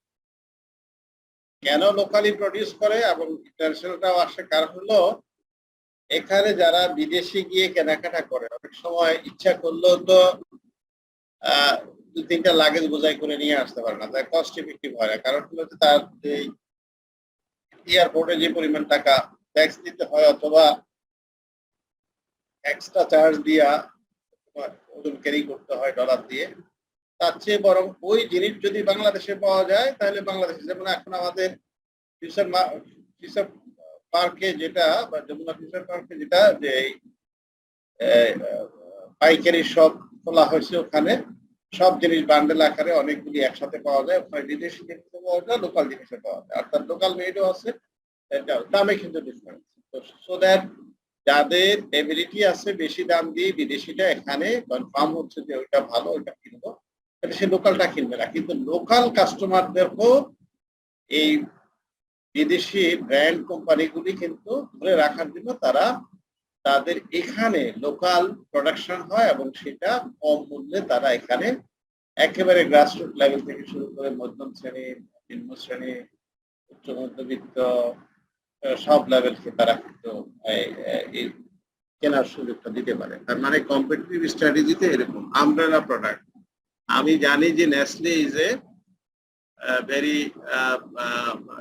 S1: কেন লোকালি প্রডিউস করে এবং ইন্টারন্যাশনালটাও আসে, কারণ হলো এখানে যারা বিদেশে গিয়ে কেনাকাটা করে অনেক সময় ইচ্ছা করলেও তো 2-3টা লাগেজ বোঝাই করে নিয়ে আসতে পারে না, তাই কস্ট ইফেক্টিভ হয় না। কারণ হলো তার এই এয়ারপোর্টে যে পরিমাণ টাকা ট্যাক্স দিতে হয় অথবা এক্সট্রা চার্জ দিয়া ওজন ক্যারি করতে হয় ডলার দিয়ে, তার চেয়ে বরং ওই জিনিস যদি বাংলাদেশে পাওয়া যায় তাহলে বাংলাদেশে, যেমন এখন আমাদের ফিশার পার্কে যেটা বা যমুনা ফিশার পার্কে যেটা যে পাইকারি শপ খোলা হয়েছে, ওখানে সব জিনিস বান্ডেল আকারে অনেকগুলি একসাথে পাওয়া যায়। ওখানে বিদেশি জিনিসও পাওয়া যায়, লোকাল জিনিসও পাওয়া যায়, অর্থাৎ লোকাল মেডও আছে, দামে কিন্তু ডিফারেন্স। সো দ্যাট যাদের এবিলিটি আছে বেশি দাম দিয়ে বিদেশিটা এখানে কনফার্ম হচ্ছে যে ওইটা ভালো, ওইটা কিনবো, সে লোকালটা কিনবে না। কিন্তু লোকাল কাস্টমারদেরকেও এই বিদেশি ব্র্যান্ড কোম্পানিগুলি কিন্তু ধরে রাখার জন্য তারা তাদের এখানে লোকাল প্রোডাকশন হয় এবং সেটা কম মূল্যে তারা এখানে একেবারে গ্রাসরুট লেভেল থেকে শুরু করে মধ্যম শ্রেণী, নিম্ন শ্রেণী, উচ্চ মধ্যবিত্ত সব লেভেলকে তারা কিন্তু কেনার সুযোগটা দিতে পারে। তার মানে কম্পিটিটিভ স্ট্র্যাটেজিতে এরকম আমব্রেলা প্রোডাক্ট। আমি জানি যে Nestle is a very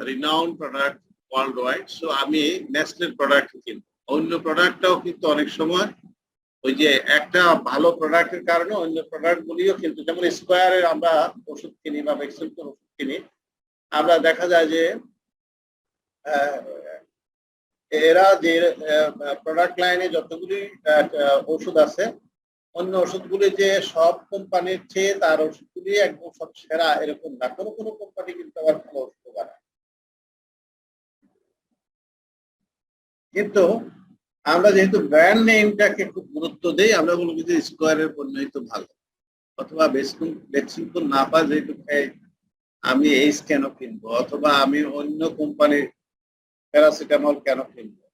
S1: renowned product world wide, so আমি নেসলের প্রোডাক্ট কিনবো। অন্য প্রোডাক্টটাও কিন্তু অনেক সময় ওই যে একটা ভালো প্রোডাক্টের কারণে অন্য প্রোডাক্ট গুলিও কিন্তু, যেমন স্কোয়ারের আমরা ওষুধ কিনি বা ভ্যাকসিনকোর ওষুধ কিনি, আমরা দেখা যায় যে এরা যে প্রোডাক্ট লাইনে যতগুলি ওষুধ আছে, অন্য ওষুধগুলি যে সব কোম্পানির চেয়ে তার ওষুধগুলি একদম সব সেরা এরকম না, কোনো কোনো কোম্পানি কিন্তু আবার ভালো ওষুধ বানায়। কিন্তু আমরা যেহেতু ব্র্যান্ড নেমটাকে খুব গুরুত্ব দেই, আমরা বলবো যে স্কোয়ারের পণ্যই তো ভালো, অথবা বেক্সিমকো না পাওয়া যেহেতু আমি এইস কেন কিনবো, অথবা আমি অন্য কোম্পানির প্যারাসিটামল কেন কিনবো।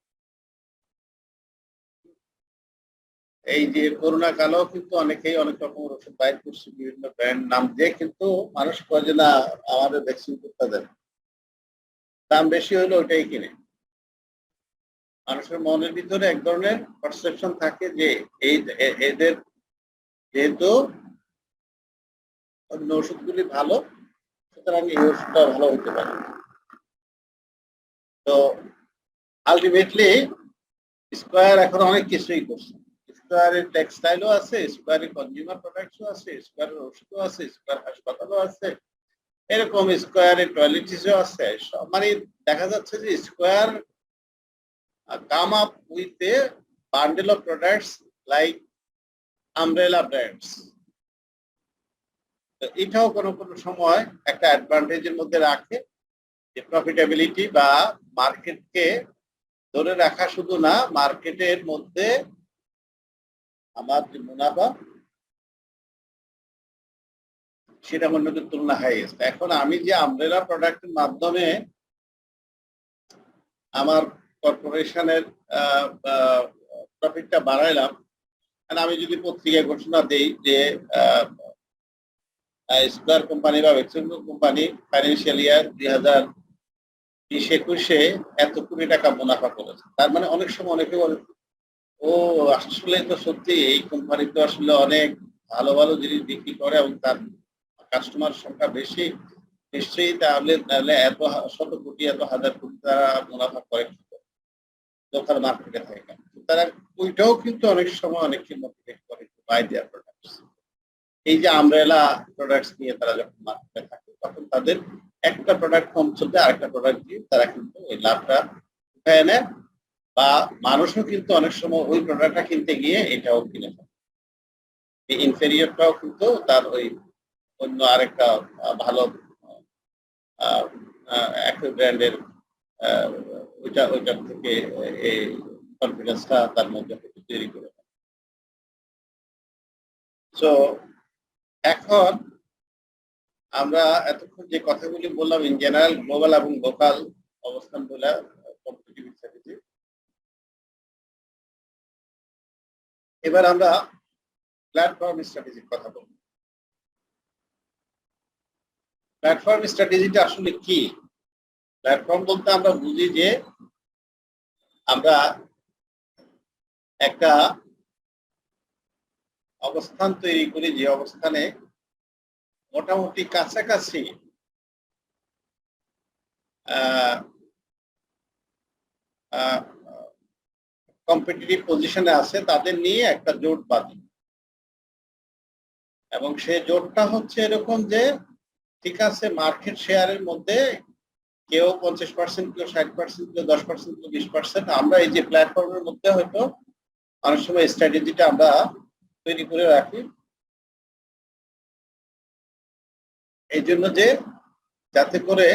S1: এই যে করোনা কালেও কিন্তু অনেকেই অনেক রকমের ওষুধ বাইর করছে বিভিন্ন ব্র্যান্ড নাম দিয়ে, কিন্তু মানুষ কয় যে না আমাদের ভ্যাকসিনকোটা দেন, দাম বেশি হলে ওইটাই কিনে। মানুষের মনের ভিতরে এক ধরনের পারসেপশন থাকে যে এদের যেহেতু অন্য ওষুধগুলি ভালো, সুতরাং এই ওষুধটা ভালো হতে পারে। তো আলটিমেটলি স্কোয়ার এখন অনেক কিছুই করছে। স্কোয়ারের টেক্সটাইলও আছে, স্কোয়ারের কনজিউমার প্রোডাক্টসও আছে, স্কোয়ারের ওষুধও আছে, স্কোয়ার হাসপাতালও আছে, এরকম স্কোয়ারের টয়লেটিসও আছে। মানে দেখা যাচ্ছে যে square come up with a bundle of products like umbrella brands. এটাও কোনো কোনো সময় একটা অ্যাডভান্টেজের মধ্যে রাখে যে প্রফিটেবিলিটি বা মার্কেটকে ধরে রাখা, শুধু না মার্কেটের মধ্যে আমার যে মুনাফা সেটা অন্যদের তুলনা হয়ে গেছে। এখন আমি যে আমব্রেলা প্রোডাক্টের মাধ্যমে আমার কর্পোরেশনের প্রফিটটা বাড়াইলাম, আমি যদি পত্রিকায় ঘোষণা দেই যে স্কোয়ার কোম্পানি বা ভ্যাকসিনকো কোম্পানি ফাইন্যান্সিয়াল ইয়ার 2020-21 এত কোটি টাকা মুনাফা করেছে, তার মানে অনেক সময় অনেকে বলে ও আসলে তো সত্যি এই কোম্পানি তো আসলে অনেক ভালো ভালো জিনিস বিক্রি করে এবং তার কাস্টমার সংখ্যা বেশি, নিশ্চয়ই তাহলে এত শত কোটি এত হাজার কোটি তারা মুনাফা করে লোকাল মার্কেটে থাকে। তারা ওইটাও কিন্তু অনেক সময় অনেককে মোটিভেট করে বাই দেয়ার প্রোডাক্টস। এই যে আমব্রেলা প্রোডাক্টস নিয়ে তারা যখন মার্কেটে থাকে তখন তাদের একটা প্রোডাক্ট কম চলতে আরেকটা প্রোডাক্ট দিয়ে তারা কিন্তু ওই লাভটা উঠায় নেয়, বা মানুষও কিন্তু অনেক সময় ওই প্রোডাক্টটা কিনতে গিয়ে এটাও কিনে ফেলে। এই ইনফেরিয়রটাও কিন্তু তার ওই অন্য আরেকটা ভালো একটা ব্র্যান্ডের ওইটার থেকে এই কনফিডেন্সটা তার মধ্যে তৈরি করে। সো এখন আমরা এতক্ষণ যে কথাগুলি বললাম ইন জেনারেল গ্লোবাল এবং লোকাল অবস্থান বলে কম্পিটিটিভ স্ট্র্যাটেজি। এবার আমরা প্ল্যাটফর্ম স্ট্র্যাটেজির কথা বলব। প্ল্যাটফর্ম স্ট্র্যাটেজিটা আসলে কি? প্ল্যাটফর্ম বলতে আমরা বুঝি যে আমরা একটা অবস্থান তৈরি করি, যে অবস্থানে মোটামুটি কাছাকাছি কম্পিটিটিভ পজিশনে আছে তাদের নিয়ে একটা জোট বাঁধি, এবং সেই জোটটা হচ্ছে এরকম যে ঠিক আছে মার্কেট শেয়ারের মধ্যে কেউ 50%, কেউ 60%, কেউ 10%, কেউ 20%। আমরা এই যে প্ল্যাটফর্মের মধ্যে হয়তো অনেক সময় স্ট্র্যাটেজিটা আমরা তৈরি করে রাখি এই জন্য যে যাতে করে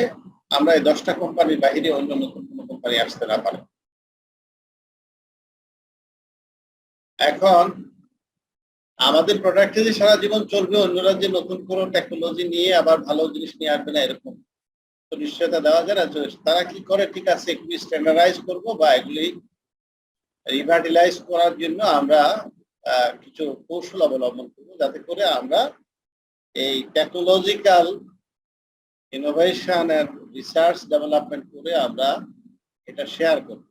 S1: আমরা এই 10টা কোম্পানির বাইরে অন্য নতুন কোনো কোম্পানি আসতে না পারে। এখন আমাদের প্রোডাক্ট যে সারা জীবন চলবে, অন্যরা যে নতুন কোনো টেকনোলজি নিয়ে আবার ভালো জিনিস নিয়ে আসবে না এরকম তো নিশ্চয়তা দেওয়া যায় না। তারা কি করে, ঠিক আছে এগুলি স্ট্যান্ডার্ডাইজ করবো বা এগুলি রিভার্টিলাইজ করার জন্য আমরা কিছু কৌশল অবলম্বন করবো, যাতে করে আমরা এই technological innovation and research development করে আমরা এটা শেয়ার করব।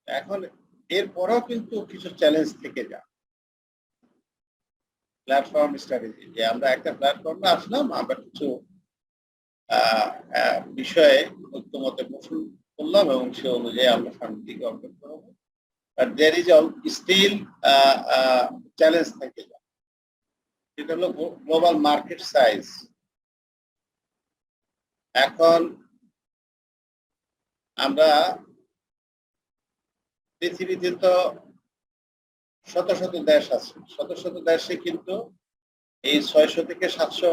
S1: এখন এরপরেও কিন্তু কিছু চ্যালেঞ্জ থেকে যায় প্ল্যাটফর্ম স্ট্র্যাটেজি, যে আমরা একটা প্ল্যাটফর্মে আসলাম, আমরা কিছু বিষয়ে ঐক্যমতে পোষণ করলাম এবং সে অনুযায়ী আমরা সামনের দিকে অগ্রসর করবো। But there is still challenge থেকে যায়, সেটা হলো গ্লোবাল মার্কেট সাইজ। এখন আমরা পৃথিবীতে তো শত শত দেশ আছে, শত শত দেশে কিন্তু এই 600 থেকে 700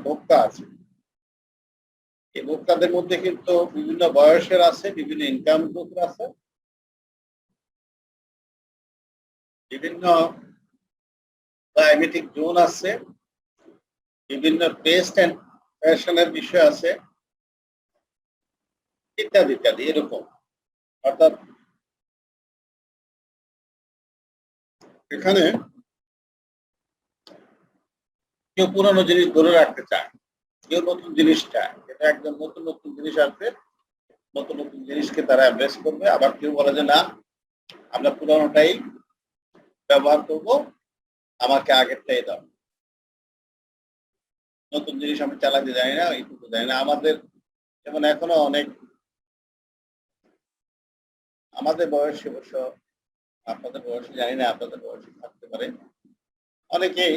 S1: ভোক্তা আছে। এই ভোক্তাদের মধ্যে কিন্তু বিভিন্ন বয়সের আছে, বিভিন্ন ইনকাম গ্রুপের আছে, বিভিন্ন ক্লাইমেটিক জোন আছে, বিভিন্ন টেস্ট এন্ড ফ্যাশনের বিষয় আছে, ইত্যাদি ইত্যাদি এরকম। অর্থাৎ এখানে কেউ পুরানো জিনিস ধরে রাখতে চায়, কেউ নতুন জিনিস চায়, এটা একদম নতুন নতুন জিনিস আসবে, নতুন নতুন জিনিসকে তারা এমব্রেস করবে। আবার কেউ বলে যে না আমরা পুরানোটাই ব্যবহার করব, আমাকে আগেরটাই দাও, নতুন জিনিস আমি চালাতে জানি না, এইটুকু জানি না। আমাদের যেমন এখনো অনেক আমাদের বয়সী অবশ্য, আপনাদের বয়সে জানি না, আপনাদের বয়সে থাকতে পারে, অনেকেই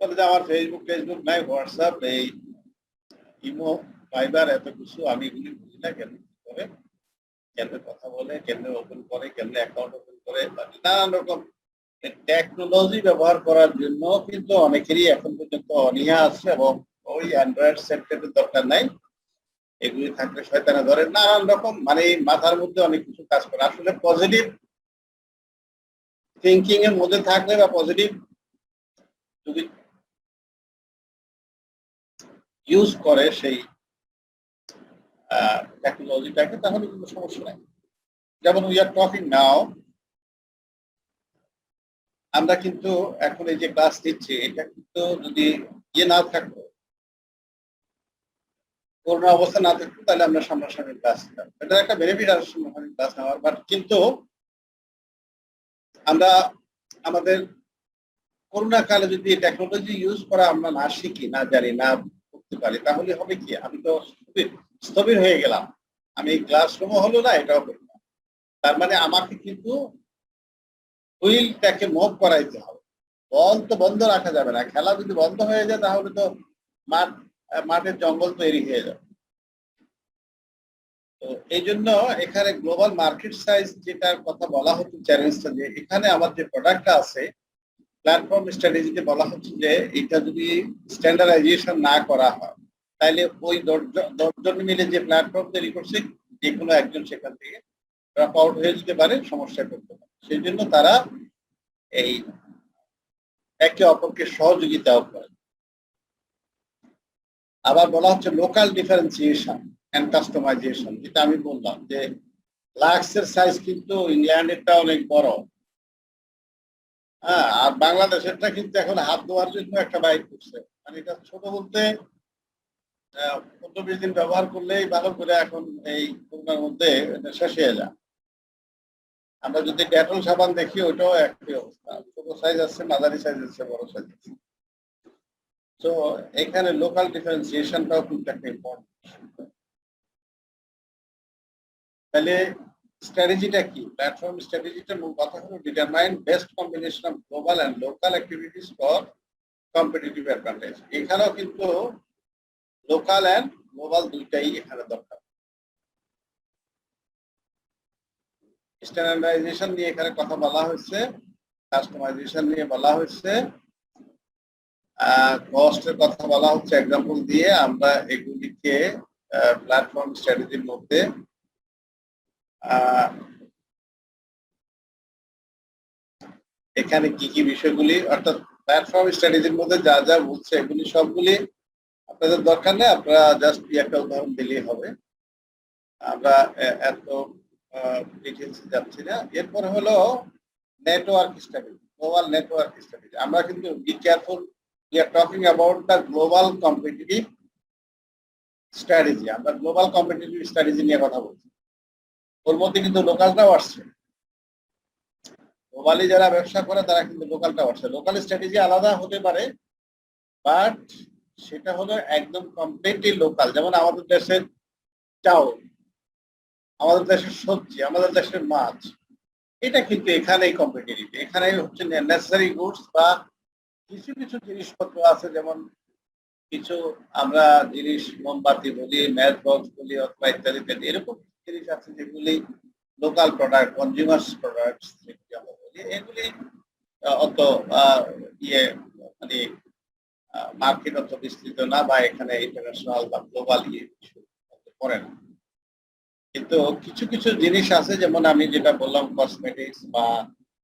S1: বলে যে আমার ফেসবুক নাই, হোয়াটসঅ্যাপ, এই ইমো, ফাইবার, এত কিছু আমি এগুলি বুঝি না, কেন করে, কেমনে কথা বলে, কেমনে ওপেন করে, কেমনে অ্যাকাউন্ট ওপেন করে, নানান রকম টেকনোলজি ব্যবহার করার জন্য কিন্তু অনেকেরই এখন পর্যন্ত অনীহা আছে, এবং ওই অ্যান্ড্রয়েড সেটের দরকার নাই, এগুলি থাকলে শয়তানে ধরে, নানান রকম মানে মাথার মধ্যে অনেক কিছু কাজ করে। আসলে পজিটিভ থিঙ্কিং এর মধ্যে থাকলে বা পজিটিভ যদি ইউজ করে সেই টেকনোলজিটাকে, তাহলে কোনো সমস্যা নাই। যেমন উই আর টকিং নাও, আমরা কিন্তু এখন এই যে ক্লাস নিচ্ছি, এটা কিন্তু যদি ইয়ে না থাকতো, করোনা অবস্থা না থাকতো, তাহলে আমরা সামনাসামনি ক্লাস নিতাম, এটার একটা বেনিফিট আছে সামনাসামনি ক্লাস নেওয়ার। বাট কিন্তু আমরা আমাদের করোনা কালে যদি টেকনোলজি ইউজ করা আমরা না শিখি, না জানি, না করতে পারি, তাহলে হবে কি, আমি তো স্থবির হয়ে গেলাম, আমি ক্লাসরুমও হলো না, এটাও হলো না। তার মানে আমাকে কিন্তু হুইলটাকে মুভ করাইতে হবে। বল তো বন্ধ রাখা যাবে না, খেলা যদি বন্ধ হয়ে যায় তাহলে তো মাঠের জঙ্গল তৈরি হয়ে যাবে। তো এই জন্য এখানে গ্লোবাল মার্কেট সাইজ যেটার কথা বলা হচ্ছে, চ্যালেঞ্জটা যে এখানে আমার যে প্রোডাক্টটা আছে, প্ল্যাটফর্ম স্ট্র্যাটেজিতে বলা হচ্ছে যে এটা যদি স্ট্যান্ডার্ডাইজেশন না করা হয়, তাহলে ওই 10 জন মিলে যে প্ল্যাটফর্ম তৈরি করছে, যে কোনো একজন সেখান থেকে ড্রপ আউট হয়ে যেতে পারে, সমস্যায় পড়তে পারে। সেই জন্য তারা এই একে অপরকে সহযোগিতাও করে। আবার বলা হচ্ছে লোকাল ডিফারেন্সিয়েশন এন্ড কাস্টমাইজেশন, যেটা আমি বললাম যে লাক্সের সাইজ কিন্তু ইংল্যান্ডেরটা অনেক বড়, হ্যাঁ, আর বাংলাদেশেরটা কিন্তু এখন হাত ধোয়ার জন্য একটা বাইক করছে, মানে এটা ছোট বলতে 15-20 দিন ব্যবহার করলেই ভালো করে এখন এই করোনার মধ্যে এটা শেষ হয়ে যায়। আমরা যদি ডেটল সাবান দেখি, ওইটাও একই অবস্থা, ছোট সাইজ আছে, মাঝারি সাইজ আছে, বড় সাইজ আছে। তো এখানে লোকাল ডিফারেন্সিয়েশনটাও কিন্তু একটা ইম্পর্টেন্ট। তাহলে স্ট্র্যাটেজিটা কি? প্ল্যাটফর্ম স্ট্র্যাটেজিটার মূল কথা হলো determine best combination of global and local activities for competitive advantage. এখানেও কিন্তু লোকাল এন্ড গ্লোবাল দুইটাই এখানে দরকার। স্ট্যান্ডার্ডাইজেশন নিয়ে এখানে কথা বলা হয়েছে, কাস্টমাইজেশন নিয়ে বলা হয়েছে, কস্টের কথা বলা হচ্ছে এক্সাম্পল দিয়ে। আমরা এগুলিকে প্ল্যাটফর্ম স্ট্র্যাটেজির মধ্যে এখানে কি কি বিষয়গুলি, অর্থাৎ প্ল্যাটফর্ম স্ট্র্যাটেজির মধ্যে যা যা বলছে এগুলি সবগুলি আপনাদের দরকার নেই, আপনারা জাস্ট একটা উদাহরণ দিলেই হবে, আমরা এত ডিটেলসে যাচ্ছি না। এরপর হলো network strategy, global network strategy. আমরা কিন্তু be careful, we are talking about the global competitive strategy. আমরা গ্লোবাল কম্পিটিটিভ স্ট্র্যাটেজি নিয়ে কথা বলছি, ওর মধ্যে কিন্তু লোকালটাও আসছে। গ্লোবালি যারা ব্যবসা করে তারা কিন্তু লোকালটাও আসছে। লোকাল স্ট্র্যাটেজি আলাদা হতে পারে, বাট সেটা হলো একদম কমপ্লিটলি লোকাল। যেমন আমাদের দেশের চাউল, আমাদের দেশের সবজি, আমাদের দেশের মাছ, এটা কিন্তু এখানেই কম্পিটিটিভ। এখানে হচ্ছে নেসেসারি গুডস বা কিছু কিছু জিনিসপত্র আছে, যেমন কিছু আমরা জিনিস মোমবাতি বলি, ম্যাচ বক্স বলি, অথবা ইত্যাদি ইত্যাদি, এরকম জিনিস আছে যেগুলি লোকাল প্রোডাক্ট, কনজিউমার্স প্রোডাক্টস আমরা বলি, এগুলি অত ইয়ে মানে মার্কেট অত বিস্তৃত না, বা এখানে ইন্টারন্যাশনাল বা গ্লোবাল ইয়ে পড়ে না। কিন্তু কিছু কিছু জিনিস আছে, যেমন আমি যেটা বললাম কসমেটিক্স বা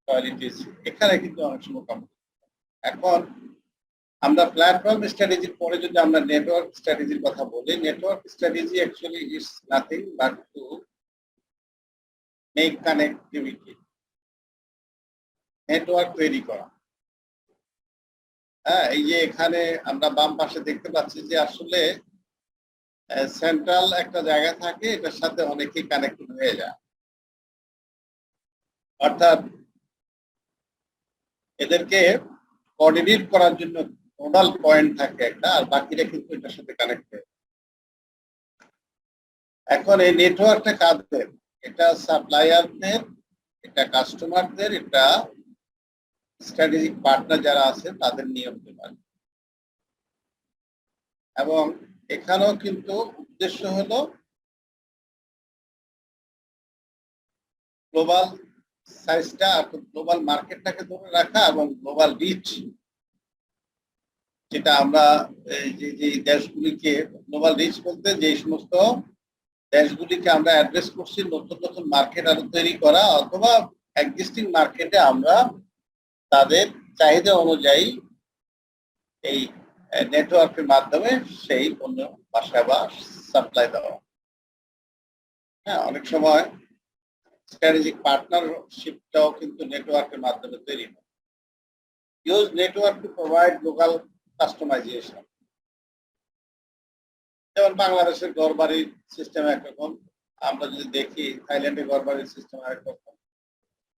S1: টয়লেটিস, এখানে কিন্তু অনেক সময় কম। এখন আমরা প্ল্যাটফর্ম স্ট্র্যাটেজির পরে যদি আমরা নেটওয়ার্ক স্ট্র্যাটেজির কথা বলি, network strategy actually is nothing but to make connectivity, network তৈরি করা। হ্যাঁ, এই যে এখানে আমরা বাম পাশে দেখতে পাচ্ছি যে আসলে সেন্ট্রাল একটা জায়গা থাকে, এটার সাথে অনেকেই কানেক্টেড হয়ে যায়, অর্থাৎ এদেরকে কোঅর্ডিনেট করার জন্য নোডাল পয়েন্ট থাকে একটা, আর বাকিরা কিন্তু এটার সাথে কানেক্টেড। এখন এই নেটওয়ার্কটা কাদের? এটা সাপ্লায়ারদের, এটা কাস্টমারদের, এটা স্ট্র্যাটেজিক পার্টনার যারা আছে তাদের নিয়ে হতে পারে। এবং এখানেও কিন্তু উদ্দেশ্য হলো গ্লোবাল সাইজটা, গ্লোবাল মার্কেটটাকে ধরে রাখা এবং গ্লোবাল রিচ, যেটা আমরা যে দেশগুলিকে গ্লোবাল রিচ বলতে যে সমস্ত দেশগুলিকে আমরা অ্যাড্রেস করছি, নতুন নতুন মার্কেট আরো তৈরি করা, অথবা এক্সিস্টিং মার্কেটে আমরা তাদের চাহিদা অনুযায়ী এই নেটওয়ার্কের মাধ্যমে সেই পণ্য বা সেবা সাপ্লাই দেওয়া। হ্যাঁ, অনেক সময় স্ট্র্যাটেজিক পার্টনারশিপটাও কিন্তু নেটওয়ার্কের মাধ্যমে তৈরি হয়। Use network to provide local customization. যেমন বাংলাদেশের ঘরবাড়ির সিস্টেম একরকম, আমরা যদি দেখি থাইল্যান্ডের ঘরবাড়ির সিস্টেম আরেক রকম,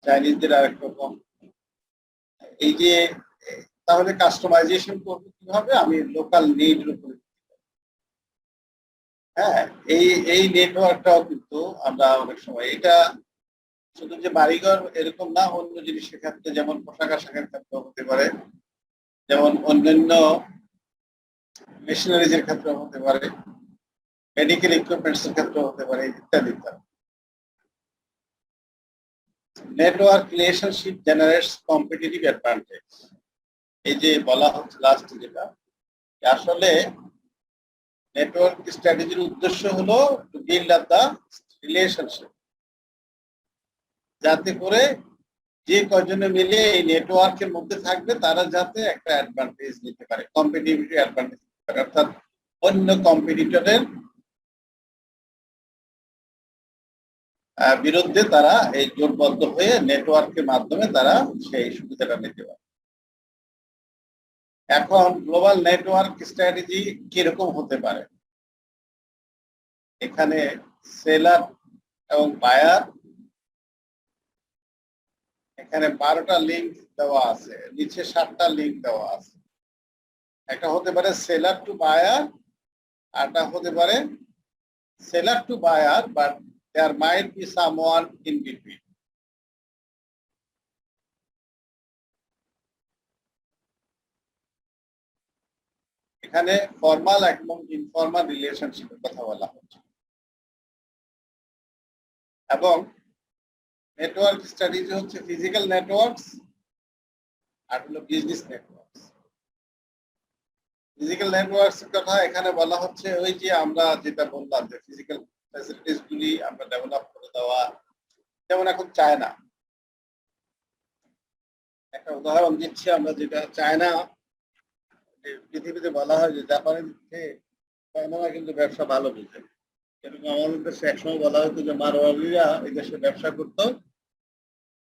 S1: চাইনিজদের আরেক রকম। এই যে তাহলে কাস্টমাইজেশন করবো কিভাবে? আমি লোকাল নিডের উপরে। হ্যাঁ, এই নেটওয়ার্কটাও কিন্তু আমরা অনেক সময় এটা শুধু যে বাড়িঘর এরকম না, অন্য জিনিসের ক্ষেত্রে যেমন পোশাক আশাকের ক্ষেত্রে হতে পারে, যেমন অন্যান্য মেশিনারিজের ক্ষেত্রে হতে পারে, মেডিকেল ইকুইপমেন্টস এর ক্ষেত্রে হতে পারে, ইত্যাদি ইত্যাদি। Network relationship generates competitive advantage. এই যে বলা হচ্ছে লাস্ট যেটা, আসলে নেটওয়ার্ক স্ট্র্যাটেজির উদ্দেশ্য হলো to build up the relationship, যাতে করে যে কয়জনে মিলে এই নেটওয়ার্কের মধ্যে থাকবে তারা যাতে একটা অ্যাডভান্টেজ নিতে পারে, কম্পিটিটিভ অ্যাডভান্টেজ নিতে পারে, অর্থাৎ অন্য কম্পিটিটরের বিরুদ্ধে তারা এই জোটবদ্ধ হয়ে নেটওয়ার্কের মাধ্যমে তারা সেই সুবিধাটা নিতে পারে। এখন গ্লোবাল নেটওয়ার্ক স্ট্র্যাটেজি কিরকম হতে পারে? এখানে সেলার এবং বায়ার, এখানে 12টা লিঙ্ক দেওয়া আছে, নিচে 7টা লিঙ্ক দেওয়া আছে। একটা হতে পারে সেলার টু বায়ার, আরটা হতে পারে seller to buyer, but there might be someone in between. এখানে ফর্মাল এবং ইনফর্মাল রিলেশনশিপের কথা বলা হচ্ছে। এবং নেটওয়ার্ক স্ট্র্যাটেজি হচ্ছে ফিজিক্যাল নেটওয়ার্কস আর হলো বিজনেস নেটওয়ার্কস। ফিজিক্যাল নেটওয়ার্কস এর কথা এখানে বলা হচ্ছে ওই যে আমরা যেটা বললাম যে ফিজিক্যাল ফ্যাসিলিটিস গুলি আমরা ডেভেলপ করে দেওয়া, যেমন এখন চায়না, একটা উদাহরণ দিচ্ছি আমরা, যেটা চায়না পৃথিবীতে বলা হয় যে জাপানের মধ্যে চায়নারা কিন্তু ব্যবসা ভালো বুঝে। এরকম আমাদের দেশে একসময় বলা হতো যে মারোয়ারিরা এই দেশে ব্যবসা করতো,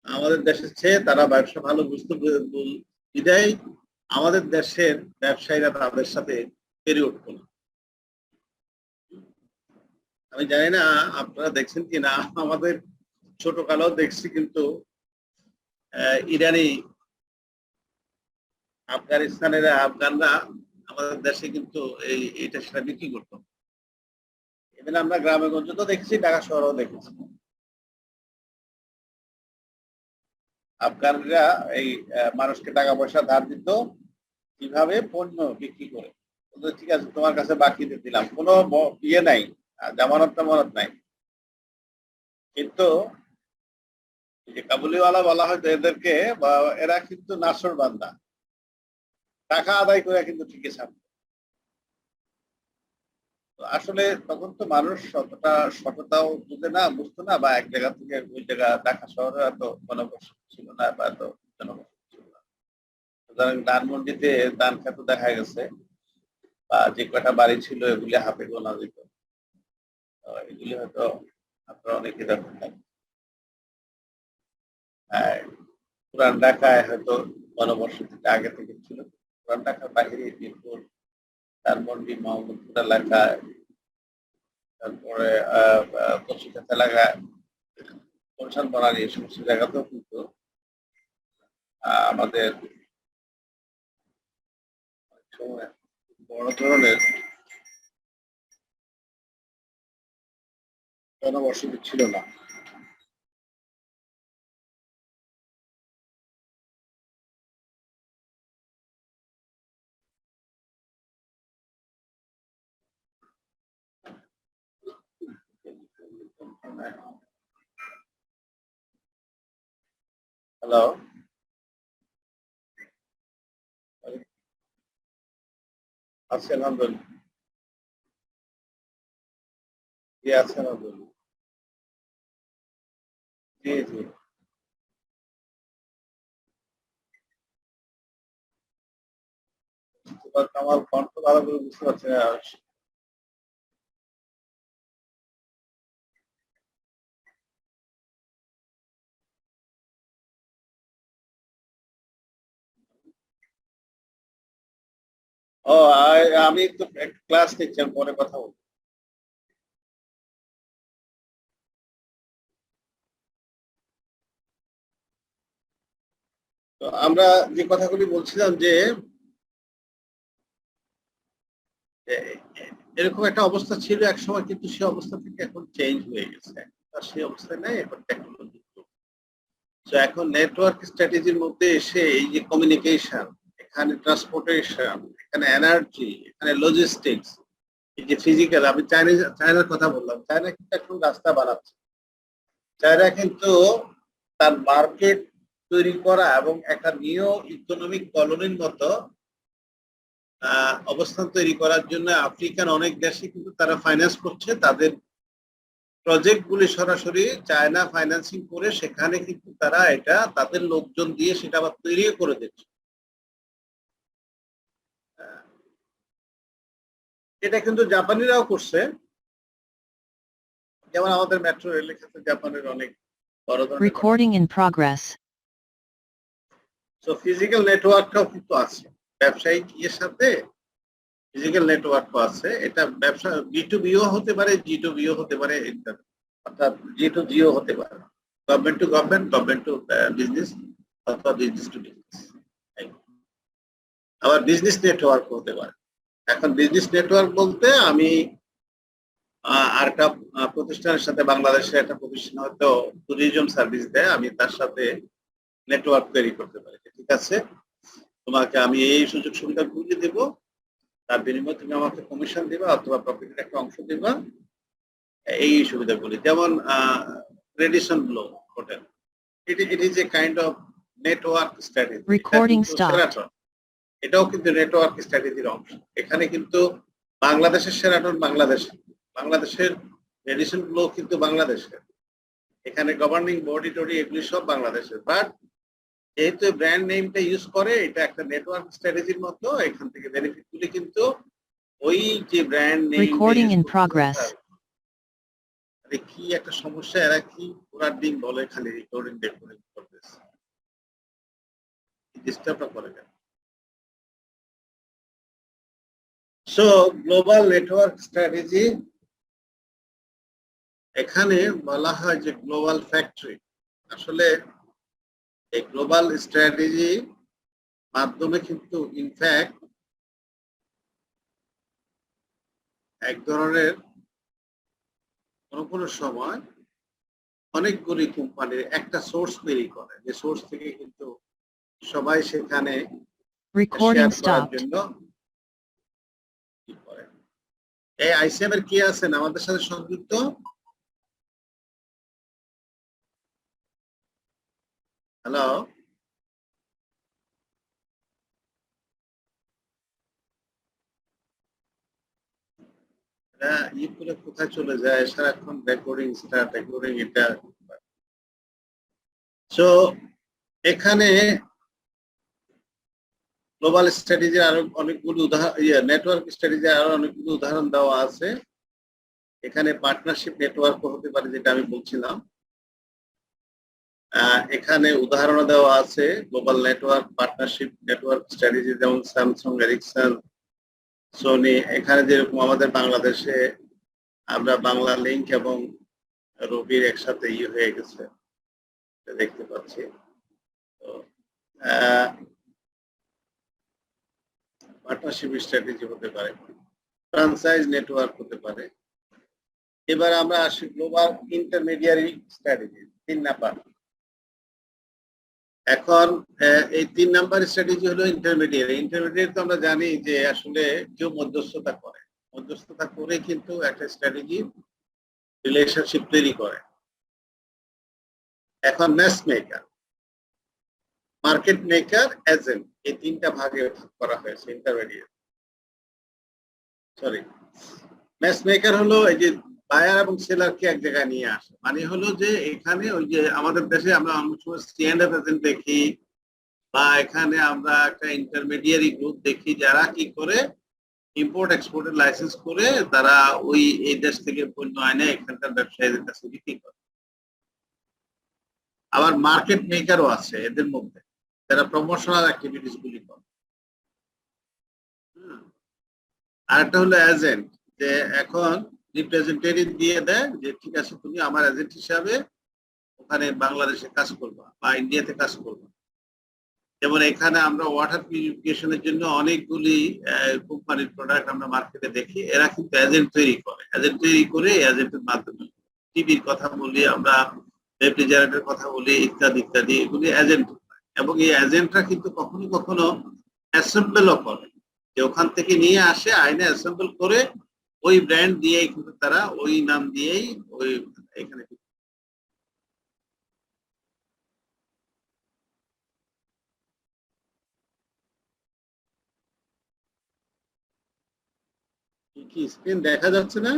S1: আমাদের দেশের চেয়ে তারা ব্যবসা ভালো বুঝতে বিদায় আমাদের দেশের ব্যবসায়ীরা তাদের সাথে পেরে উঠত না। আমি জানি না আপনারা দেখছেন কিনা, আমাদের ছোট কালেও দেখছি, কিন্তু ইরানি আফগানরা আমাদের দেশে কিন্তু এইটা সেটা বিক্রি করতো। এখানে আমরা গ্রামে গঞ্জে তো দেখছি, ঢাকা শহরেও দেখেছি। আফগানরা এই মানুষকে টাকা পয়সা ধার দিত, কিভাবে? পণ্য বিক্রি করে। ঠিক আছে, তোমার কাছে বাকি দিয়ে দিলাম, কোনো ইয়ে নাই, জামানত টামানত নাই। কিন্তু যে কাবুলিওয়ালা বলা হয়তো এদেরকে, বা এরা কিন্তু নাসর বান্দা, টাকা আদায় করে কিন্তু ঠিকই ছাড়বে। আসলে তখন তো মানুষ অতটা সততাও বুঝতো না, বা এক জায়গা থেকে ওই জায়গা, ঢাকা শহরে এত জনবসতি ছিল না, বা এত জনবসতি ছিল না। সুতরাং ধানমন্ডিতে ধান খেত দেখা গেছে, বা যে কয়টা বাড়ি ছিল এগুলি হাতে গোনা যেত। এগুলি হয়তো আপনারা অনেকে দেখেন। পুরান ঢাকায় হয়তো জনবসতিটা আগে থেকে ছিল, পুরান ঢাকার বাইরে মিরপুর, ধানমন্ডি, মোহাম্মদপুর এলাকায়, তারপরে কচুক্ষেত এলাকায়, গুলশান বনানী, এই সমস্ত জায়গাতেও কিন্তু আমাদের সময় বড় ধরনের জনবসতি ছিল না। হ্যালো, আছি আলহামদুলিল্লাহ। জি আছি আলহামদুলিল্লাহ। জি জি, আমার কণ্ঠ ভালো করে বুঝতে পারছি না। ও, আমি তো ক্লাস নিচ্ছি, আমি পরে কথা বলবো। তো আমরা যে কথাগুলি বলছিলাম যে এরকম একটা অবস্থা ছিল এক সময়, কিন্তু সেই অবস্থা থেকে এখন চেঞ্জ হয়ে গেছে। আর সেই অবস্থায় নাই, এখন টেকনোলজি। তো এখন নেটওয়ার্ক স্ট্র্যাটেজির মধ্যে এসে এই যে কমিউনিকেশন, এখানে ট্রান্সপোর্টেশন, এখানে এনার্জি, এখানে লজিস্টিক্স, এই যে ফিজিক্যাল, আমি চায়নার কথা বললাম, চায়না কিন্তু এখন রাস্তা বানাচ্ছে। চায়না কিন্তু তার মার্কেট তৈরি করা এবং একটা নিউ ইকোনমিক কলোনির মতো অবস্থান তৈরি করার জন্য আফ্রিকান অনেক দেশে কিন্তু তারা ফাইন্যান্স করছে। তাদের প্রজেক্ট গুলি সরাসরি চায়না ফাইন্যান্সিং করে, সেখানে কিন্তু তারা এটা তাদের লোকজন দিয়ে সেটা আবার তৈরি করে দিচ্ছে। এটা কিন্তু জাপানিরাও করছে, যেমন আমাদের মেট্রো রেলের ক্ষেত্রে জাপানের অনেক বড় ধরনের।
S4: Recording in progress.
S1: So physical নেটওয়ার্কটাও কিন্তু আছে, ব্যবসায়িক ইয়ের সাথে ফিজিক্যাল নেটওয়ার্কও আছে। এটা ব্যবসা B2Bও হতে পারে, G2Bও হতে পারে, অর্থাৎ G2Gও হতে পারে, government to government, government to business, অথবা বিজনেস টু বিজনেস। আবার বিজনেস নেটওয়ার্ক হতে পারে। এখন বিজনেস নেটওয়ার্ক বলতে আমি আরেকটা প্রতিষ্ঠানের সাথে, বাংলাদেশের একটা প্রতিষ্ঠান হয়তো ট্যুরিজম সার্ভিস দেয়, আমি তার সাথে নেটওয়ার্ক তৈরি করতে পারি। ঠিক আছে, তোমাকে আমি এই সুযোগ সুবিধা গুলি দেব, তার বিনিময়ে তুমি আমাকে কমিশন দিবা অথবা প্রফিটের একটা অংশ দিবা। এই সুবিধাগুলি যেমন Radisson Blu hotel, it is a kind of network strategy.
S4: Recording stopped.
S1: এটাও কিন্তু নেটওয়ার্ক স্ট্র্যাটেজির অংশ। এখানে কিন্তু বাংলাদেশের সেরাটন বাংলাদেশের রেডিসন ব্লো কিন্তু বাংলাদেশের, এখানে গভর্নিং বডি টডি এগুলি সব বাংলাদেশের, বাট যেহেতু ব্র্যান্ড নেমটা ইউজ করে, এটা একটা নেটওয়ার্ক স্ট্র্যাটেজির মতো। এখান থেকে বেনিফিট গুলি কিন্তু ওই যে brand name.
S4: Recording in progress.
S1: আরে কি একটা সমস্যা, এরা কি পুরা দিন বলে খালি রেকর্ডিং করতেছে, ডিস্টার্বটা করে কেন? সো গ্লোবাল নেটওয়ার্ক স্ট্র্যাটেজি, এখানে বলা হয় যে গ্লোবাল ফ্যাক্টরি। আসলে এই গ্লোবাল স্ট্র্যাটেজি মাধ্যমে কিন্তু ইনফ্যাক্ট এক ধরনের কোনো সময় অনেকগুলি কোম্পানির একটা সোর্স তৈরি করে, যে সোর্স থেকে কিন্তু সবাই সেখানে
S4: Recording
S1: শেয়ার করার
S4: stopped.
S1: জন্য কি করে। এই আইসিএম এর কি আছেন আমাদের সাথে সংযুক্ত? হ্যালো, করে কোথায় চলে যায় সারাক্ষণ, রেকর্ডিং স্টার্ট, রেকর্ডিং এটা। সো এখানে গ্লোবাল স্ট্র্যাটেজির আরো অনেকগুলো উদাহরণ, নেটওয়ার্ক স্ট্র্যাটেজির আরো অনেকগুলো উদাহরণ দেওয়া আছে। এখানে পার্টনারশিপ নেটওয়ার্ক হতে পারে, যেটা আমি বলছিলাম। এখানে উদাহরণ দেওয়া আছে global network partnership network strategy, যেমন স্যামসাং, এরিকসন, সোনি। এখানে যেরকম আমাদের বাংলাদেশে আমরা বাংলা লিংক এবং রবির একসাথে হয়ে গেছে, দেখতে পাচ্ছি। তো পার্টনারশিপ স্ট্র্যাটেজি হতে পারে, ফ্র্যাঞ্চাইজ নেটওয়ার্ক হতে পারে। এবার আমরা আসি গ্লোবাল ইন্টারমিডিয়ারি স্ট্র্যাটেজি, 3 নাম্বার। এখন এই 3 নাম্বার স্ট্র্যাটেজি হলো ইন্টারমিডিয়ারি। ইন্টারমিডিয়ারি তো আমরা জানি যে আসলে কেউ মধ্যস্থতা করে, মধ্যস্থতা করে কিন্তু একটা স্ট্র্যাটেজি রিলেশনশিপ তৈরি করে। এখন match maker, market maker, agent, এই 3টা ভাগে ভাগ করা হয়েছে ইন্টারমিডিয়েট। সরি, ম্যাচ মেকার হলো এই যে বায়ার এবং সেলারকে এক জায়গায় নিয়ে আসে। মানে হলো যে এখানে ওই যে আমাদের দেশে আমরা অনেক সময় C&F এজেন্ট দেখি, বা এখানে আমরা একটা ইন্টারমিডিয়ারি গ্রুপ দেখি, যারা কি করে ইম্পোর্ট এক্সপোর্টের লাইসেন্স করে তারা ওই এই দেশ থেকে পণ্য আনে এখানকার ব্যবসায়ীদের কাছে বিক্রি করে। আবার মার্কেট মেকারও আছে এদের মধ্যে, যারা প্রমোশনাল অ্যাক্টিভিটিস গুলি করে। আর একটা হলো এজেন্ট, যে এখন রিপ্রেজেন্টেটিভ দিয়ে দেয় যে ঠিক আছে তুমি আমার এজেন্ট হিসাবে ওখানে বাংলাদেশে কাজ করবা বা ইন্ডিয়াতে কাজ করবা। যেমন এখানে আমরা ওয়াটার পিউরিফিকেশনের জন্য অনেকগুলি কোম্পানির প্রোডাক্ট আমরা মার্কেটে দেখি, এরা কিন্তু এজেন্ট তৈরি করে, এজেন্টের মাধ্যমে টিভির কথা বলি আমরা, রেফ্রিজারেটরের কথা বলি, ইত্যাদি ইত্যাদি, এগুলি এজেন্ট। এবং এই এজেন্টরা কিন্তু কখনো কখনো অ্যাসেম্বলও করে, যে ওখান থেকে নিয়ে আসে, আইনে অ্যাসেম্বল করে ওই ব্র্যান্ড দিয়েই কিন্তু তারা ওই নাম দিয়েই ওই এখানে কি স্ক্রিন দেখা যাচ্ছে না?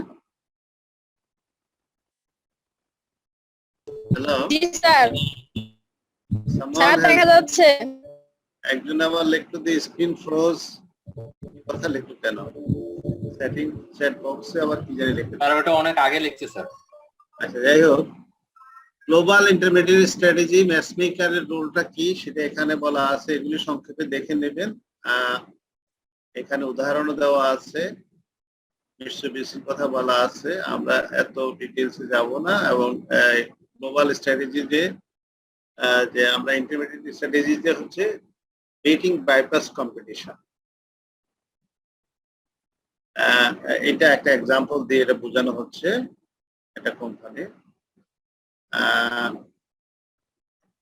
S1: হ্যালো
S5: জি স্যার, স্যার দেখা যাচ্ছে।
S1: একজন আবার লিখলো দি স্ক্রিন ফ্রোজ, কথা লিখলো কেন? সেটিং চ্যাট বক্সে আবার কি জানি লিখলো।
S3: আর ওটা অনেক আগে লিখছে স্যার।
S1: আচ্ছা, যাই হোক, গ্লোবাল ইন্টারমিডিয়েট স্ট্র্যাটেজি ম্যাচমেকারের রোলটা কি সেটা এখানে বলা আছে, এগুলি সংক্ষেপে দেখে নেবেন। এখানে উদাহরণও দেওয়া আছে, নিশ্চয় বেশি কথা বলা আছে, আমরা এত ডিটেলসে যাব না। এবং গ্লোবাল স্ট্র্যাটেজিতে যে আমরা ইন্টারমিডিয়েট স্ট্র্যাটেজিতে হচ্ছে বেটিং বাইপাস কম্পিটিশন, এটা একটা এক্সাম্পল দিয়ে এটা বোঝানো হচ্ছে। একটা কোম্পানি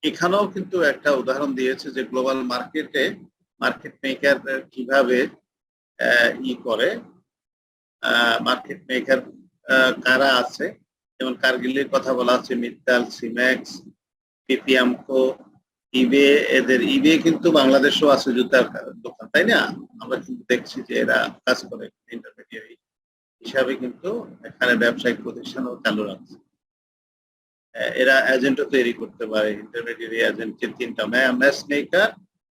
S1: এখানেও কিন্তু একটা উদাহরণ দিয়েছে যে গ্লোবাল মার্কেটে মার্কেট মেকার কিভাবে ই করে, মার্কেট মেকার কারা আছে, যেমন কারগিলের কথা বলা আছে, মিত্তাল, সিম্যাক্স, পিপিএমকো, ইবে। ইবে কিন্তু বাংলাদেশেও আছে জুতার দোকান, তাই না? আমরা কিন্তু দেখছি যে এরা কাজ করে ইন্টারমিডিয়ারি হিসাবে, কিন্তু এখানে ব্যবসায়িক প্রতিষ্ঠানও চালু রাখছে। এরা এজেন্টও তৈরি করতে পারে, ইন্টারমিডিয়ারি এজেন্টের তিনটা, ম্যাচ মেকার,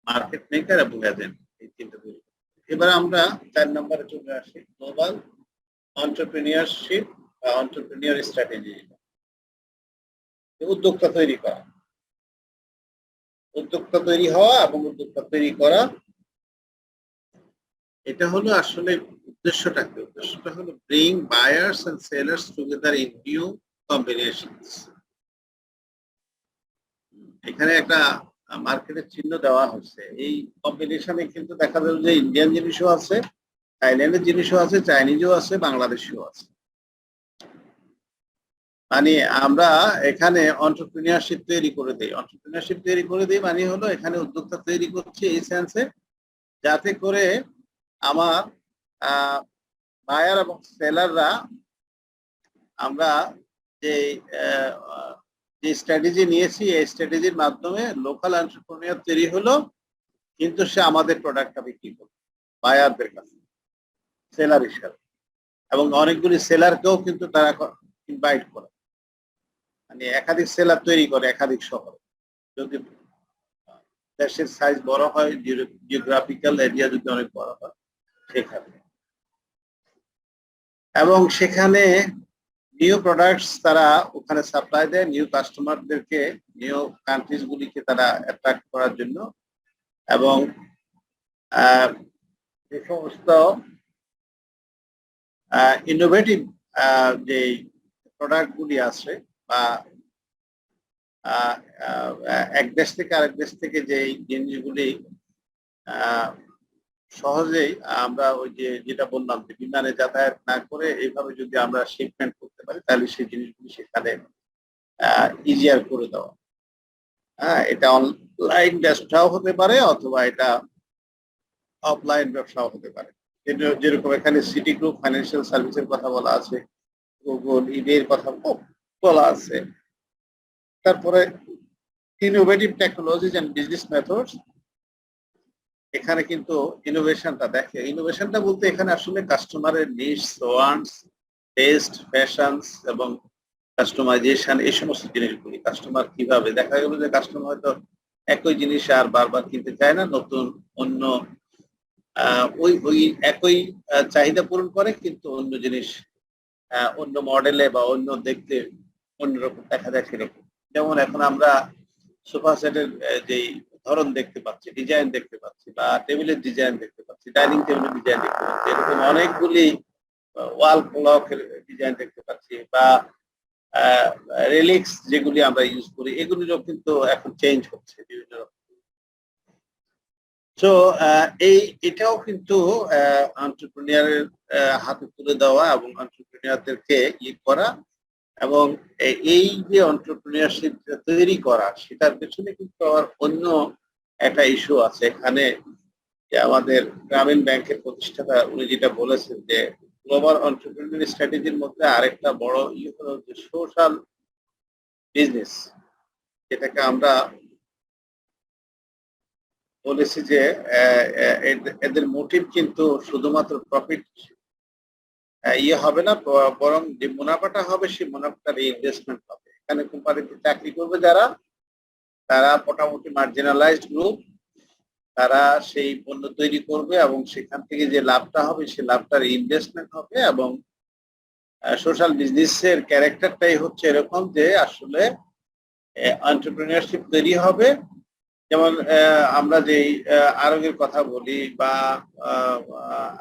S1: মার্কেট মেকার এবং এজেন্ট, এই তিনটা তৈরি। এবার আমরা 4 নম্বরে চলে আসি, গ্লোবাল এন্টারপ্রেনিউরশিপ বা এন্টারপ্রেনিউর স্ট্র্যাটেজি। উদ্যোক্তা তৈরি করা, উদ্যোক্তা তৈরি হওয়া এবং উদ্যোক্তা তৈরি করা, এটা হলো আসলে উদ্দেশ্যটা কি? উদ্দেশ্যটা হলো bring buyers and sellers together in new combinations. এখানে একটা মার্কেটের চিহ্ন দেওয়া হচ্ছে, এই কম্বিনেশনে কিন্তু দেখা যাবে যে ইন্ডিয়ান জিনিসও আছে, থাইল্যান্ডের জিনিসও আছে, চাইনিজও আছে, বাংলাদেশিও আছে। মানে আমরা এখানে এন্টারপ্রেনিউরশিপ তৈরি করে দিই, এন্টারপ্রেনিউরশিপ তৈরি করে দিই মানে হলো এখানে উদ্যোক্তা তৈরি করছে এই সেন্সে, যাতে করে আমার বায়ার এবং সেলাররা, আমরা যে যে স্ট্র্যাটেজি নিয়েছি এই স্ট্র্যাটেজির মাধ্যমে লোকাল এন্টারপ্রেনিউর তৈরি হলো, কিন্তু সে আমাদের প্রোডাক্টটা বিক্রি করবে বায়ারদের কাছে সেলার হিসাবে। এবং অনেকগুলি সেলারকেও কিন্তু তারা ইনভাইট করে, মানে একাধিক সেলার তৈরি করে একাধিক শহরে, যদি দেশের সাইজ বড় হয়, জিওগ্রাফিক্যাল এরিয়া যদি অনেক বড় হয় সেখানে। এবং সেখানে নিউ প্রোডাক্টস তারা ওখানে সাপ্লাই দেয় নিউ কাস্টমারদেরকে, নিউ কান্ট্রিজ গুলিকে তারা অ্যাট্রাক্ট করার জন্য। এবং যে সমস্ত ইনোভেটিভ যে প্রোডাক্ট গুলি আছে বা এক দেশ থেকে আরেক দেশ থেকে যে জিনিসগুলি সহজেই আমরা ওই যে যেটা বললাম যে বিমানে যাতায়াত না করে এইভাবে যদি আমরা শিপমেন্ট করতে পারি, তাহলে সেই জিনিসগুলি সেখানে ইজিয়ার করে দেওয়া। এটা অনলাইন ব্যবসাও হতে পারে অথবা এটা অফলাইন ব্যবসাও হতে পারে। যেরকম এখানে সিটি গ্রুপ ফাইন্যান্সিয়াল সার্ভিসের কথা বলা আছে, গুগল, ইবের কথা বলা আছে। তারপরে innovative technologies and business methods, এখানে কিন্তু ইনোভেশনটা দেখে। ইনোভেশনটা বলতে এখানে আসলে কাস্টমারের নিডস, ওয়ান্টস, টেস্ট, ফ্যাশনস এবং কাস্টমাইজেশন, এই সমস্ত জিনিসগুলি কাস্টমার কিভাবে, দেখা গেল যে কাস্টমার হয়তো একই জিনিস আর বারবার কিনতে চায় না, নতুন অন্য ওই একই চাহিদা পূরণ করে, কিন্তু অন্য জিনিস অন্য মডেলে বা অন্য দেখতে অন্যরকম দেখা যায় সেরকম। যেমন এখন আমরা সোফা সেটের যেই ধরন দেখতে পাচ্ছি, ডিজাইন দেখতে পাচ্ছি, বা টেবিলের ডিজাইন দেখতে পাচ্ছি, ডাইনিং টেবিলের ডিজাইন দেখতে পাচ্ছি, এরকম অনেকগুলি ওয়াল ক্লকের ডিজাইন দেখতে পাচ্ছি, বা রিলিক্স যেগুলি আমরা ইউজ করি, এগুলিরও কিন্তু এখন চেঞ্জ হচ্ছে বিভিন্ন রকম। তো এটাও কিন্তু এন্টারপ্রেনিয়ারের হাতে তুলে দেওয়া এবং এন্টারপ্রেনিয়ারদেরকে করা এবং এই যে এন্টারপ্রেনিয়ারশিপ তৈরি করা সেটার পেছনে কিন্তু আবার অন্য একটা ইস্যু আছে এখানে, যে আমাদের গ্রামীণ ব্যাংকের প্রতিষ্ঠাতা উনি যেটা বলেছেন যে গ্লোবাল এন্টারপ্রেনিয়ার স্ট্র্যাটেজির মধ্যে আরেকটা বড় হলো যে সোশ্যাল বিজনেস, যেটাকে আমরা বলেছি যে এদের মোটিভ কিন্তু শুধুমাত্র প্রফিট হবে না, বরং যে মুনাফাটা হবে সেই মুনাফাটা রিইনভেস্টমেন্ট হবে। এখানে কোম্পানিতে চাকরি করবে যারা, তারা মোটামুটি মার্জিনালাইজড গ্রুপ, তারা সেই পণ্য তৈরি করবে এবং সেখান থেকে যে লাভটা হবে সেই লাভটা রিইনভেস্টমেন্ট হবে। এবং সোশ্যাল বিজনেসের ক্যারেক্টারটাই হচ্ছে এরকম যে আসলে এন্টারপ্রেনিয়ারশিপ তৈরি হবে। যেমন আমরা যে আরোগ্যের কথা বলি বা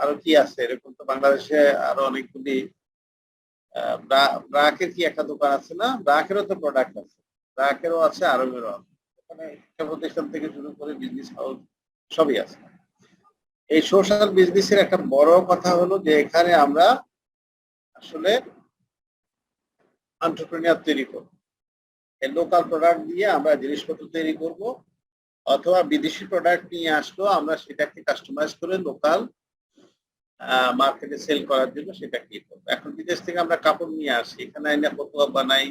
S1: আরো কি আছে এরকম, তো বাংলাদেশে আরো অনেকগুলি ব্রাকের কি একটা দোকান আছে না, ব্রাকেরও তো প্রোডাক্ট আছে, ব্রাকেরও আছে আরবেরও আছে, এখানে শিক্ষা প্রতিষ্ঠান থেকে শুরু করে বিজনেস হাউস সবই আছে। এই সোশ্যাল বিজনেসের একটা বড় কথা হলো যে এখানে আমরা আসলে এন্টারপ্রেনিয়ার তৈরি করব, এই লোকাল প্রোডাক্ট দিয়ে আমরা জিনিসপত্র তৈরি করব, অথবা বিদেশি প্রোডাক্ট নিয়ে আসলো আমরা সেটাকে কাস্টমাইজ করে লোকাল মার্কেটে সেল করার জন্য সেটা কি করবো। এখন বিদেশ থেকে আমরা কাপড় নিয়ে আসি, এখানে এনে ফতুয়া বানাই,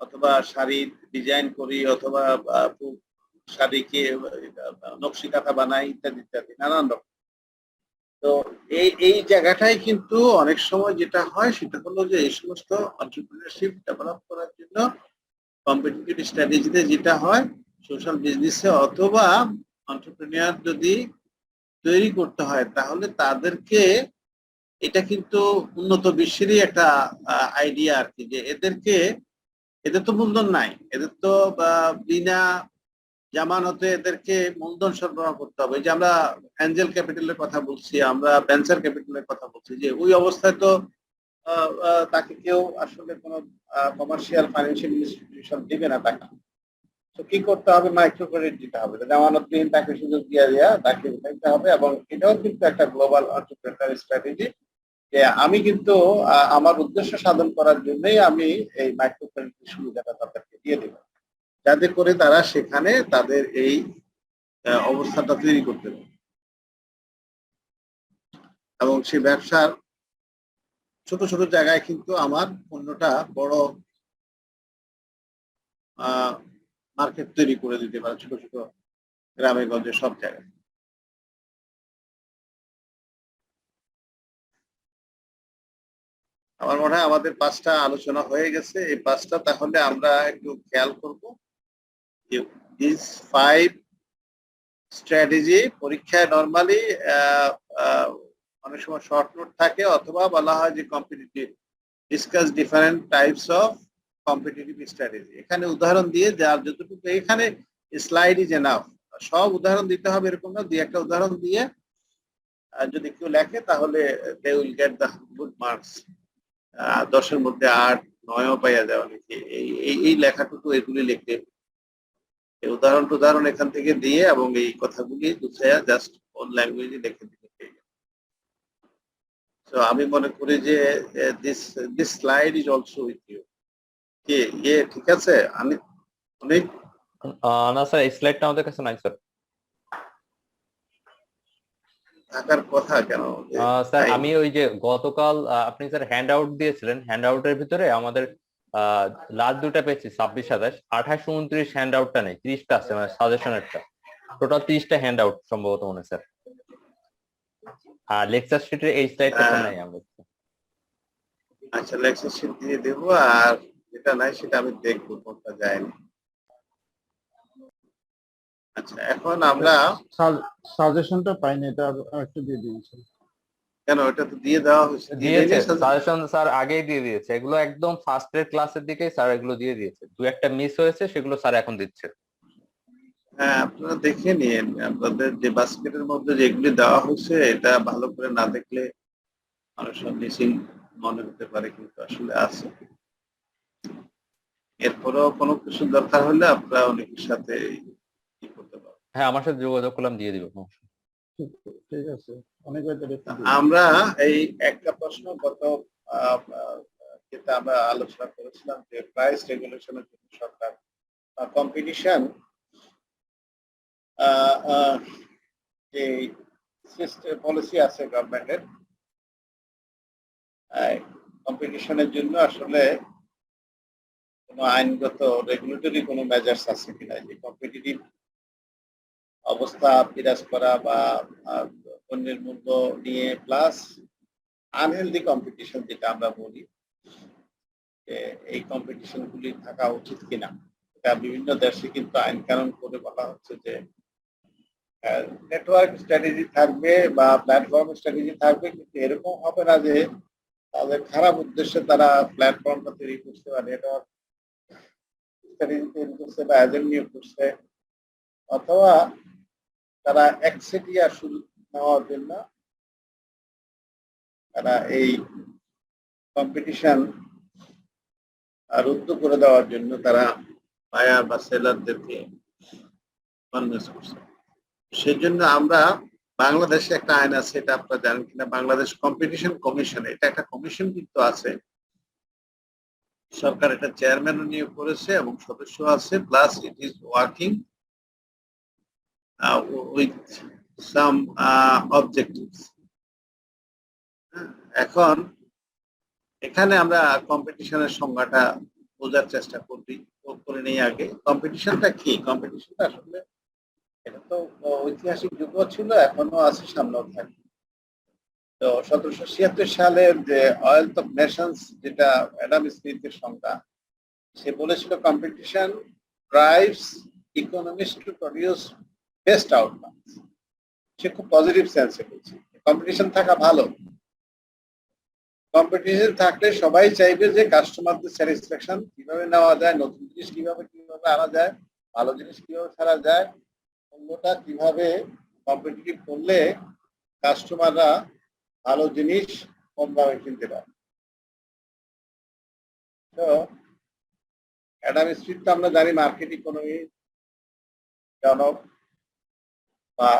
S1: অথবা শাড়ি ডিজাইন করি, অথবা শাড়িকে নকশি কাঁথা বানাই, ইত্যাদি ইত্যাদি নানান রকম। তো এই জায়গাটাই কিন্তু অনেক সময় যেটা হয় সেটা হলো যে এই সমস্ত এন্টারপ্রেনারশিপ ডেভেলপ করার জন্য কম্পিটিটিভ স্ট্র্যাটেজিতে যেটা হয় সোশ্যাল বিজনেসে অথবা এন্টারপ্রেনিয়ার যদি তৈরি করতে হয় তাহলে তাদেরকে, এটা কিন্তু উন্নত বিশ্বেরই একটা আইডিয়া আর কি, যে এদের তো মূলধন নাই, এদের তো বিনা জামানতে এদেরকে মূলধন সরবরাহ করতে হবে। যে আমরা অ্যাঞ্জেল ক্যাপিটালের কথা বলছি, আমরা ভেঞ্চার ক্যাপিটালের কথা বলছি, যে ওই অবস্থায় তো তাকে কেউ আসলে কোনো কমার্শিয়াল ফাইন্যান্সিয়াল ইনস্টিটিউশন দিবে না টাকা। তো কি করতে হবে, মাইক্রো ক্রেডিট দিতে হবে, জামানতবিহীন তাকে সুযোগ দিয়ে তাকে উঠাইতে হবে। এবং এটাও কিন্তু একটা গ্লোবাল এন্টারপ্রেনার স্ট্র্যাটেজি, যে আমি কিন্তু আমার উদ্দেশ্য সাধন করার জন্যই আমি এই মাইক্রো ক্রেডিট সুবিধাটা তাদেরকে দিয়ে দেব, যাতে করে তারা সেখানে তাদের এই অবস্থাটা তৈরি করতে পারে এবং সেই ব্যবসার ছোট ছোট জায়গায় কিন্তু আমার পণ্যটা বড় মার্কেট তৈরি করে দিতে পারে, ছোট ছোট গ্রামে গঞ্জে সব জায়গায়। আমার মনে হয় আমাদের 5টা আলোচনা হয়ে গেছে, এই 5টা তাহলে আমরা একটু খেয়াল করব। দিস 5 স্ট্র্যাটেজি পরীক্ষায় নরমালি অনেক সময় শর্ট নোট থাকে, অথবা বলা হয় যে competitive discuss different types of competitive strategy. এখানে উদাহরণ দিয়ে যার যতটুকু, এখানে স্লাইড ইজ এনাফ, সব উদাহরণ দিতে হবে এরকম না, দুই একটা উদাহরণ দিয়ে যদি কেউ লেখে তাহলে they will get the good marks. 10-এর মধ্যে 8, 9ও পাইয়া যায় অনেকে এই লেখাটুকু এগুলি লিখতে, উদাহরণ এখান থেকে দিয়ে এবং এই কথাগুলি গুছাইয়া জাস্ট ওন ল্যাঙ্গুয়েজে লিখে দিতে পেয়ে গেল। তো আমি মনে করি যে this slide is also with you. কি ঠিক আছে? আমি অনেক
S3: না স্যার, এই স্লাইডটা আমাদের কাছে নাই স্যার।
S1: থাকার কথা কেন?
S3: স্যার আমি ওই যে গতকাল আপনি স্যার হ্যান্ড আউট দিয়েছিলেন, হ্যান্ড আউটের ভিতরে আমাদের লাস্ট দুটা পেয়েছি 26, 27, 28, 29 হ্যান্ড আউটটা নেই, 30টা আছে, মানে সাজেশনেরটা টোটাল 30টা হ্যান্ড আউট সম্ভবত মনে স্যার। আর লেকচার শিটের এই স্লাইডটা তো নাই আমাদের।
S1: আচ্ছা, লেকচার শিট দিয়ে দেব, আর যেটা নাই সেটা আমি দেখবো কোনটা যায়নি। আচ্ছা, এখন আমরা
S2: সাজেশনটা পাইনি, এটা একটু দিয়ে দিয়েছেন
S1: কেন? এটা তো দিয়ে দেওয়া হয়েছে,
S3: দিয়েছে সাজেশন স্যার, আগেই দিয়ে দিয়েছে, এগুলো একদম ফার্স্টের ক্লাসের দিকেই স্যার এগুলো দিয়ে দিয়েছে, দু একটা মিস হয়েছে সেগুলো স্যার এখন দিচ্ছে।
S1: হ্যাঁ, আপনারা দেখে নিন আপনাদের যে বাস্কেটের মধ্যে যেগুলি দেওয়া হয়েছে, এটা ভালো করে না দেখলে মানুষ মিসিং মনে হতে পারে, কিন্তু আসলে আছে। এরপরেও কোনো কিছু দরকার হলে আপনারা অনেকের সাথে কি করতে পারবেন।
S3: হ্যাঁ, আমার সাথে যোগাযোগ করলাম, দিয়ে দিব।
S2: ঠিক ঠিক আছে, অনেক হয়তো
S1: আমরা এই একটা প্রশ্ন গত যেটা আমরা আলোচনা করেছিলাম যে প্রাইস রেগুলেশনের জন্য সরকার কম্পিটিশন যে সিস্টেম পলিসি আছে গভর্নমেন্টের কম্পিটিশনের জন্য আসলে কোনো আইনগত রেগুলেটরি কোনো মেজার্স আছে কিনা, যে কম্পিটিটিভ অবস্থা বিরাজ করা বা পণ্যের মূল্য নিয়ে প্লাস আনহেলদি কম্পিটিশন যেটা আমরা বলি, যে এই কম্পিটিশন গুলি থাকা উচিত কিনা। এটা বিভিন্ন দেশে কিন্তু আইন কানুন করে বলা হচ্ছে যে নেটওয়ার্ক স্ট্র্যাটেজি থাকবে বা প্ল্যাটফর্ম স্ট্র্যাটেজি থাকবে, কিন্তু এরকম হবে না যে তাদের খারাপ উদ্দেশ্যে তারা প্ল্যাটফর্মটা তৈরি করছে বা নেটওয়ার্ক স্ট্র্যাটেজি তৈরি করছে বা এজেন্ট নিয়োগ করছে, অথবা তারা একচেটিয়া সুযোগ নেওয়ার জন্য তারা এই কম্পিটিশন রুদ্ধ করে দেওয়ার জন্য তারা বায়ার বা সেলারদেরকে কনভিন্স করছে। সেই জন্য আমরা বাংলাদেশে একটা আইন আছে, এটা আপনারা জানেন কিনা, বাংলাদেশ কম্পিটিশন কমিশন, এটা একটা কমিশন কিন্তু আছে, সরকার এটা চেয়ারম্যানও নিয়োগ করেছে এবং সদস্য আছে, plus it is working with some objectives. এখন এখানে আমরা কম্পিটিশনের সংজ্ঞাটা বোঝার চেষ্টা করে নেই আগে। কম্পিটিশনটা কি? কম্পিটিশনটা আসলে এটা তো ঐতিহাসিক যুগ ছিল, এখনো আছে, সামনেও থাকবে। তো 1776 সালের যে ওয়েলথ অফ নেশনস, যেটা অ্যাডাম স্মিথের সংজ্ঞা, সে বলেছিল competition drives economics to produce best outcomes. সে খুব পজিটিভ সেন্সে বলছে কম্পিটিশন থাকা ভালো। কম্পিটিশন থাকলে সবাই চাইবে যে কাস্টমারদের স্যাটিসফ্যাকশন কিভাবে নেওয়া যায়, নতুন জিনিস কিভাবে আনা যায়, ভালো জিনিস কিভাবে ছাড়া যায়, মূল্যটা কিভাবে কম্পিটিটিভ করলে কাস্টমাররা ভালো জিনিস কম দামে কিনতে পারে। তো অ্যাডাম স্মিথ তো আমরা জানি মার্কেট ইকোনমি জনক বা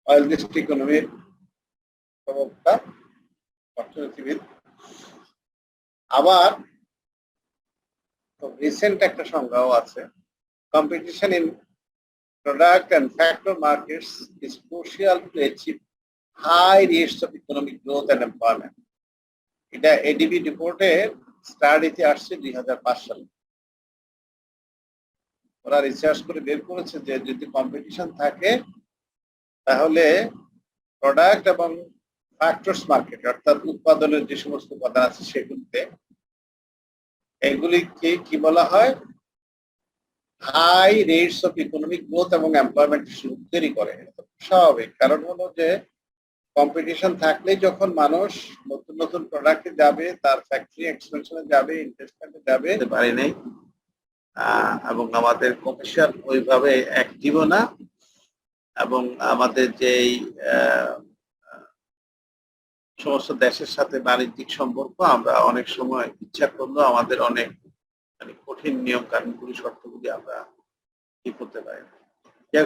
S1: ওয়েলথ ইকোনমির প্রবক্তা, অর্থনীতিবিদ। আবার রিসেন্ট একটা সংজ্ঞাও আছে, competition in product and factor markets is crucial to achieve high rates of economic growth and employment. এটা এডিবি রিপোর্টের স্টাডিতে আসছে 2005 সালে। ওরা রিসার্চ করে বের করেছে যে যদি কম্পিটিশন থাকে তাহলে প্রোডাক্ট এবং ফ্যাক্টরস মার্কেট, অর্থাৎ উৎপাদনের যে সমস্ত উপাদান আছে সেগুলিতে, এগুলিকে কি বলা হয়, high rates of economic growth এবং এমপ্লয়মেন্ট সুযোগ তৈরি করে। স্বাভাবিক, কারণ হলো যে কম্পিটিশন থাকলে যখন মানুষ নতুন নতুন প্রোডাক্টে যাবে, তার ফ্যাক্টরি এক্সপেনশনে যাবে, ইনভেস্টমেন্টে যাবে, পারি নাই, এবং আমাদের কমিশন ওইভাবে অ্যাক্টিভও না, এবং আমাদের যেই সমস্ত দেশের সাথে বাণিজ্যিক সম্পর্ক, আমরা অনেক সময় ইচ্ছা করলেও আমাদের অনেক মানে কঠিন নিয়ম কানুনগুলি, শর্তগুলি আমরা কি করতে পারি,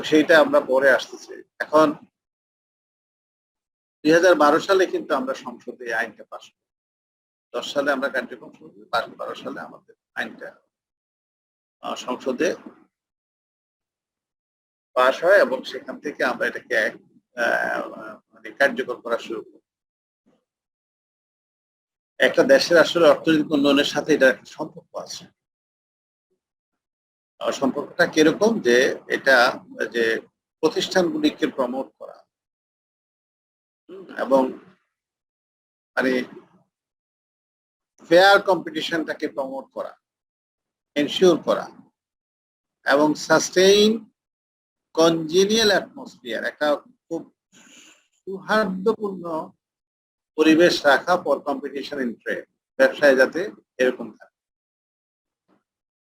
S1: সেইটা আমরা পরে আসতেছি। এখন 2012 সালে কিন্তু আমরা সংসদে আইনটা পাস করি, 10 সালে আমরা কার্যক্রম শুরু করি, 12 সালে আমাদের আইনটা সংসদে পাস হয় এবং সেখান থেকে আমরা এটাকে মানে কার্যকর করা শুরু করি। একটা দেশের আসলে অর্থনৈতিক উন্নয়নের সাথে এটা একটা সম্পর্ক আছে। সম্পর্কটা কিরকম, যে এটা যে প্রতিষ্ঠানগুলিকে প্রমোট করা এবং মানে ফেয়ার কম্পিটিশনটাকে প্রমোট করা, এনশিওর করা এবং সাস্টেইন কনজেনিয়াল অ্যাটমসফিয়ার, একটা খুব সৌহার্দ্যপূর্ণ পরিবেশ রাখা ফর কম্পিটিশন ইন ট্রেড, ব্যবসায় যাতে এরকম থাকে।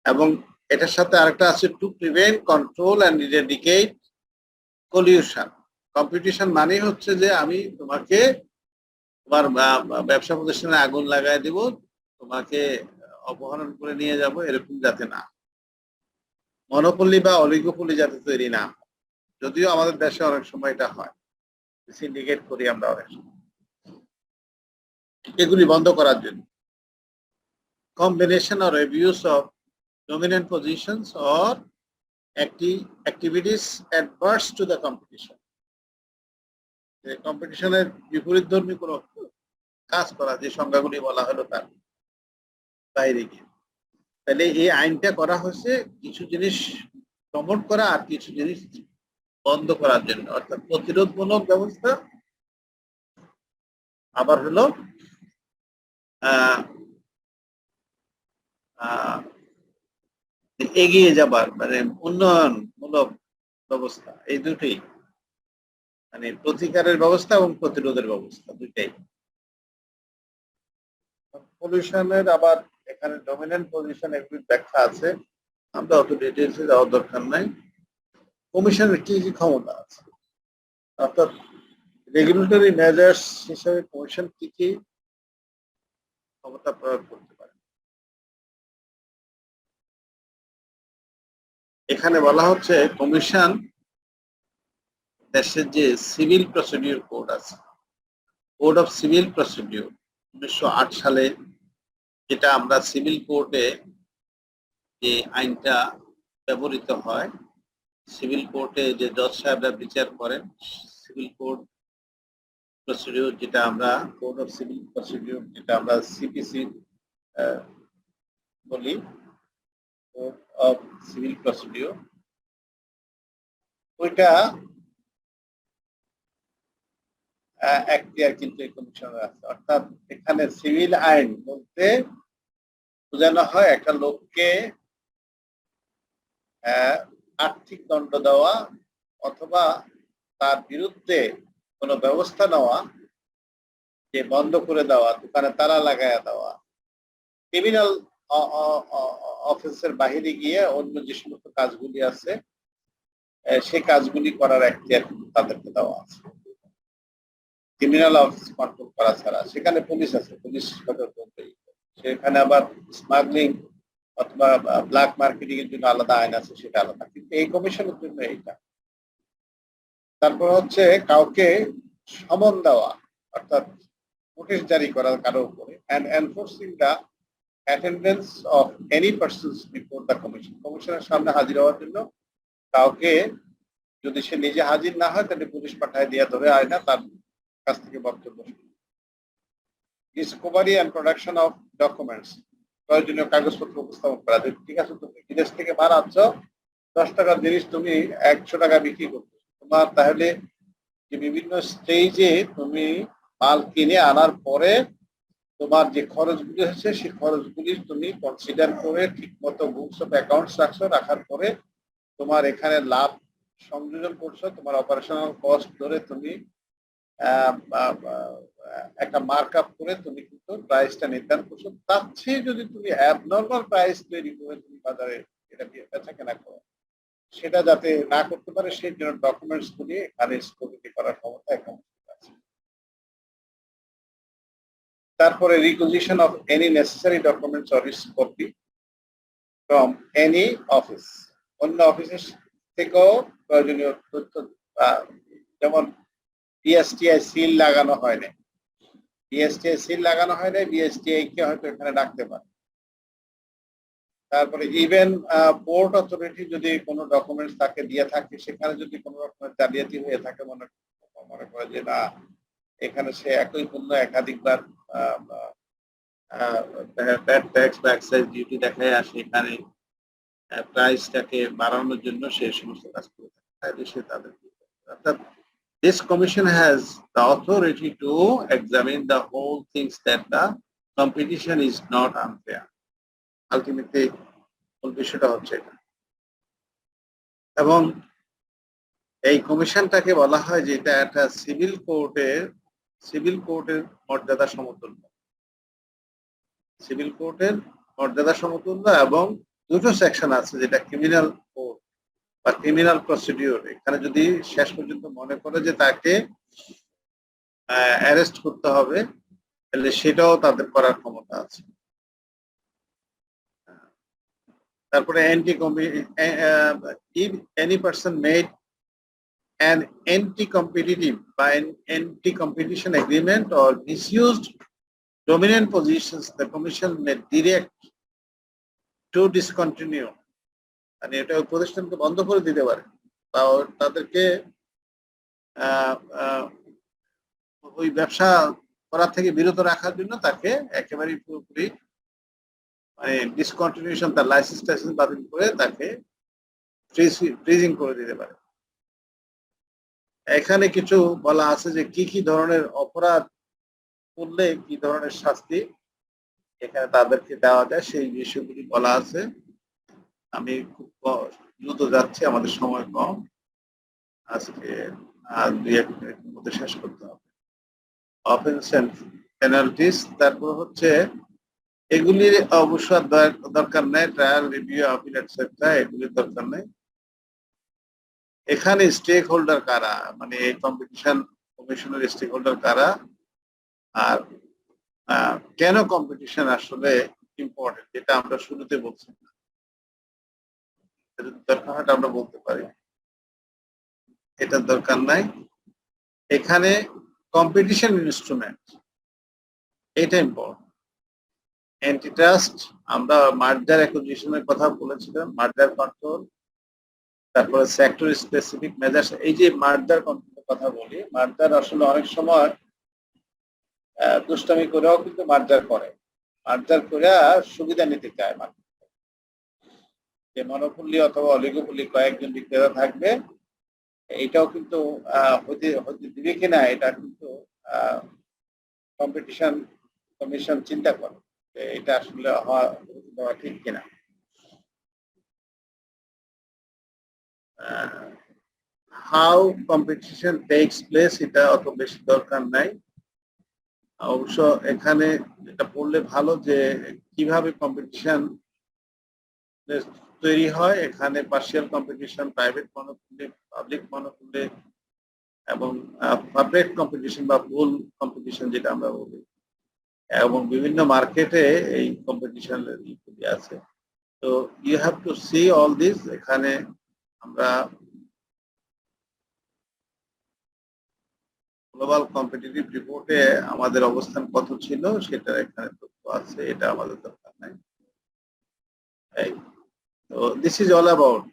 S1: এবং এটার সাথে আরেকটা আছে to prevent, control and eradicate pollution. Competition মানে হচ্ছে যে আমি তোমাকে তোমার ব্যবসা প্রতিষ্ঠানে আগুন লাগাই দিব, তোমাকে অপহরণ করে নিয়ে যাব, এরকম যাতে না, মনোপলি বা অলিগোপলি যাতে তৈরি না। যদিও আমাদের দেশে অনেক সময় এটা হয়, সিন্ডিকেট করি আমরা অনেক সময়, এগুলি বন্ধ করার জন্য। combination or abuse of dominant positions or activities adverse to the competition. কম্পিটিশনের বিপরীতধর্মী কোনো কাজ করা, যে সংজ্ঞাগুলি বলা হলো তার বাইরে গিয়ে, তাহলে এই আইনটা করা হয়েছে কিছু জিনিস প্রমোট করা আর কিছু জিনিস বন্ধ করার জন্য, অর্থাৎ প্রতিরোধমূলক ব্যবস্থা, আবার হলো এগিয়ে যাবার মানে উন্নয়নমূলক ব্যবস্থা, এই দুটোই, মানে প্রতিকারের ব্যবস্থা এবং প্রতিরোধের ব্যবস্থা দুইটাই। পলিউশনের আবার এখানে ডমিনেন্ট পজিশন এগুলি ব্যাখ্যা আছে, আমরা অত ডিটেলসে যাওয়ার দরকার নাই। কমিশনের কি কি ক্ষমতা আছে, অর্থাৎ রেগুলেটরি মেজার্স হিসেবে কমিশন কি কি ক্ষমতা প্রয়োগ করতে পারে। এখানে বলা হচ্ছে কমিশন দেশের যে সিভিল প্রসিডিউর কোড আছে, কোড অফ সিভিল প্রসিডিউর 1908 সালে, যেটা আমরা সিভিল কোর্টে যে আইনটা ব্যবহৃত হয়, সিভিল কোর্টে যে জজ সাহেবরা বিচার করেন, সিভিল কোড প্রসিডিউর যেটা আমরা কোড অফ সিভিল প্রসিডিউর যেটা আমরা সিপিসি বলি, কোড অফ সিভিল প্রসিডিউর, ওইটা এখতিয়ার কিন্তু এই কমিশনের আছে। অর্থাৎ এখানে সিভিল আইন বলতে বোঝানো হয় একটা লোককে আর্থিক দণ্ড দেওয়া অথবা তার বিরুদ্ধে কোনো ব্যবস্থা নেওয়া, যে বন্ধ করে দেওয়া, দোকানে তালা লাগাইয়া দেওয়া, ক্রিমিনাল অফিসের বাহিরে গিয়ে অন্য যে সমস্ত কাজগুলি আছে সেই কাজগুলি করার এখতিয়ার তাদেরকে দেওয়া আছে, ক্রিমিনাল অফিস কন্ট্রোল করা ছাড়া। সেখানে পুলিশ আছে, পুলিশ সেখানে আবার স্মাগলিং অথবা ব্ল্যাক মার্কেটিং এর জন্য আলাদা আইন আছে, সেটা আলাদা, কিন্তু এই কমিশনের জন্য এইটা। তারপর হচ্ছে কাউকে সমন দেওয়া, অর্থাৎ নোটিশ জারি করা কারো উপরে, and enforcing the attendance of any persons before the commission, কমিশনের সামনে হাজির হওয়ার জন্য কাউকে যদি সে নিজে হাজির না হয় তাহলে পুলিশ পাঠায় দিয়ে ধরে আয়না তার কাছ থেকে বক্তব্য। Discovery and production of documents, প্রয়োজনীয় কাগজপত্র উপস্থাপন করা। ঠিক আছে, তুমি বিদেশ থেকে মাল আনছো, 10 টাকার জিনিস তুমি 100 টাকা বিক্রি করছো, তোমার তাহলে যে বিভিন্ন স্টেজে তুমি মাল কিনে আনার পরে তোমার যে খরচগুলি হচ্ছে সেই খরচগুলি তুমি কনসিডার করে ঠিক মতো বুকস অফ অ্যাকাউন্টস রাখছো, রাখার পরে তোমার এখানে লাভ সংযোজন করছো, তোমার অপারেশনাল কস্ট ধরে তুমি একটা মার্ক আপ করে তুমি কিন্তু প্রাইসটা নির্ধারণ করছো। তার চেয়ে যদি তুমি অ্যাবনর্মাল প্রাইস তৈরি করে তুমি বাজারে এটা বেচা কেনা করো, সেটা যাতে না করতে পারে সেই জন্য ডকুমেন্টস গুলি এখানে স্থগিত করার ক্ষমতা এখানে আছে। তারপরে requisition of any necessary documents or risk copy from any office, অন্য অফিসের থেকেও প্রয়োজনীয় তথ্য, যেমন বিএসটিআই সিল লাগানো হয় না, বিএসটিআই সিল লাগানো হয় না, বিএসটিআই কে হয়তো এখানে ডাকতে পারে। তারপরে ইভেন পোর্ট অথরিটি যদি কোনো ডকুমেন্টস তাকে দিয়ে থাকে, সেখানে যদি কোনো রকমের জালিয়াতি হয়ে থাকে, মনে করে যে না এখানে সে একই পণ্য একাধিকবার ট্যাক্স বা এক্সাইজ ডিউটি দেখায় আসে, এখানে প্রাইসটাকে বাড়ানোর জন্য সে সমস্ত কাজ করে থাকে, তাহলে সে তাদের অর্থাৎ this commission has the authority to examine the whole things that the competition is not unfair. Ultimately, মূল বিষয়টা হচ্ছে এটা। এবং এই কমিশনটাকে বলা হয় যে এটা একটা সিভিল কোর্টের মর্যাদা সমতুল্য, সিভিল কোর্টের মর্যাদা সমতুল্য। এবং দুটো সেকশন আছে, যেটা ক্রিমিনাল কোড বা ক্রিমিনাল প্রসিডিউর, এখানে যদি শেষ পর্যন্ত মনে করে যে তাকে অ্যারেস্ট করতে হবে তাহলে সেটাও তাদের করার ক্ষমতা আছে। তারপরে if any person made an anti-competitive by an anti-competition agreement or misused dominant positions, the Commission may direct to discontinue. মানে এটা প্রতিষ্ঠানকে বন্ধ করে দিতে পারে বা তাদেরকে ওই ব্যবসা করা থেকে বিরত রাখার জন্য তাকে একেবারে পুরোপুরি মানে ডিসকন্টিনিউশন, তার লাইসেন্স টাইসেন্স বাতিল করে তাকে ফ্রিজিং করে দিতে পারে। এখানে কিছু বলা আছে যে কি কি ধরনের অপরাধ করলে কি ধরনের শাস্তি এখানে তাদেরকে দেওয়া যায়, সেই বিষয়গুলি বলা আছে। আমি খুব দ্রুত যাচ্ছি, আমাদের সময় কম, আজকে আর 2-1 মিনিটের মধ্যে শেষ করতে হবে। অফেন্স এন্ড পেনাল্টিস, তারপর হচ্ছে এগুলির অবশ্য দরকার নেই, ট্রায়াল, রিভিউ, আপিল এটসেট্রা, এগুলির দরকার নেই। এখানে স্টেক হোল্ডার কারা, মানে এই কম্পিটিশন কমিশনের স্টেক হোল্ডার কারা, আর কেন কম্পিটিশন আসলে ইম্পর্টেন্ট, এটা আমরা শুরুতে বলছি না, দরকার হয় আমরা বলতে পারি, এটার দরকার নাই। এখানে কম্পিটিশন ইনস্ট্রুমেন্ট, এটা ইম্পর্টেন্ট। অ্যান্টিট্রাস্ট, আমরা মার্জার অ্যাকুইজিশনের কথা বলেছিলাম, মার্জার কন্ট্রোল, তারপরে সেক্টর স্পেসিফিক মেজার্স। এই যে মার্জার কন্ট্রোলের কথা বলি, মার্জার আসলে অনেক সময় দুষ্টামি করেও কিন্তু মার্জার করে, মার্জার করে সুবিধা নিতে চায় মার্কেট, যে মনোপলি অথবা অলিগোপলি কয়েকজন বিক্রেতা থাকবে, এটাও কিন্তু হতে দিবে কিনা এটা কিন্তু কম্পিটিশন কমিশন চিন্তা করে এটা আসলে হওয়া ঠিক কিনা। হাউ কম্পিটিশন টেকস প্লেস, এটা অত বেশি দরকার নাই। অবশ্য এখানে এটা পড়লে ভালো যে কিভাবে কম্পিটিশন তৈরি হয়। এখানে partial competition, private monopoly, public monopoly এবং পাবলিক কম্পিটিশন বা ফুল কম্পিটিশন যেটা আমরা বলি, এবং বিভিন্ন মার্কেটে এই কম্পিটিশন আছে। তো you have to see all this. এখানে আমরা গ্লোবাল কম্পিটিটিভ রিপোর্টে আমাদের অবস্থান কত ছিল সেটা এখানে তথ্য আছে, এটা আমাদের দরকার নাই। তো this is all about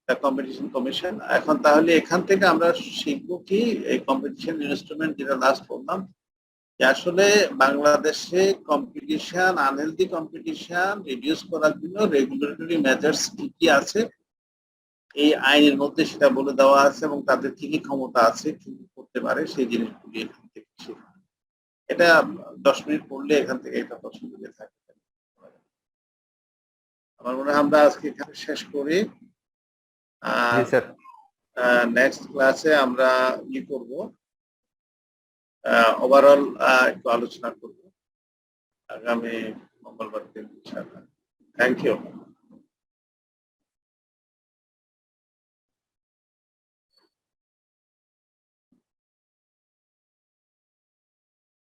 S1: the competition commission. এখন তাহলে এখান থেকে আমরা শিখবো কি, এই কম্পিটিশন ইনস্ট্রুমেন্ট যেটা লাস্ট বললাম, আসলে বাংলাদেশে কম্পিটিশন, আনহেলদি কম্পিটিশন রিডিউস করার জন্য রেগুলেটরি মেজার্স কি কি আছে এই আইনের মধ্যে সেটা বলে দেওয়া আছে, এবং তাদের কি কি ক্ষমতা আছে, কি কি করতে পারে, সেই জিনিসগুলি এখান থেকে শেখা। এটা 10 মিনিট পড়লে এখান থেকে এটা পছন্দ হয়ে থাকে। আমার মনে হয় আমরা আজকে এখানে শেষ করি, নেক্সট ক্লাসে আমরা কি করব, ওভারঅল একটু আলোচনা করব আগামী মঙ্গলবার দিন ইনশাআল্লাহ। Thank you.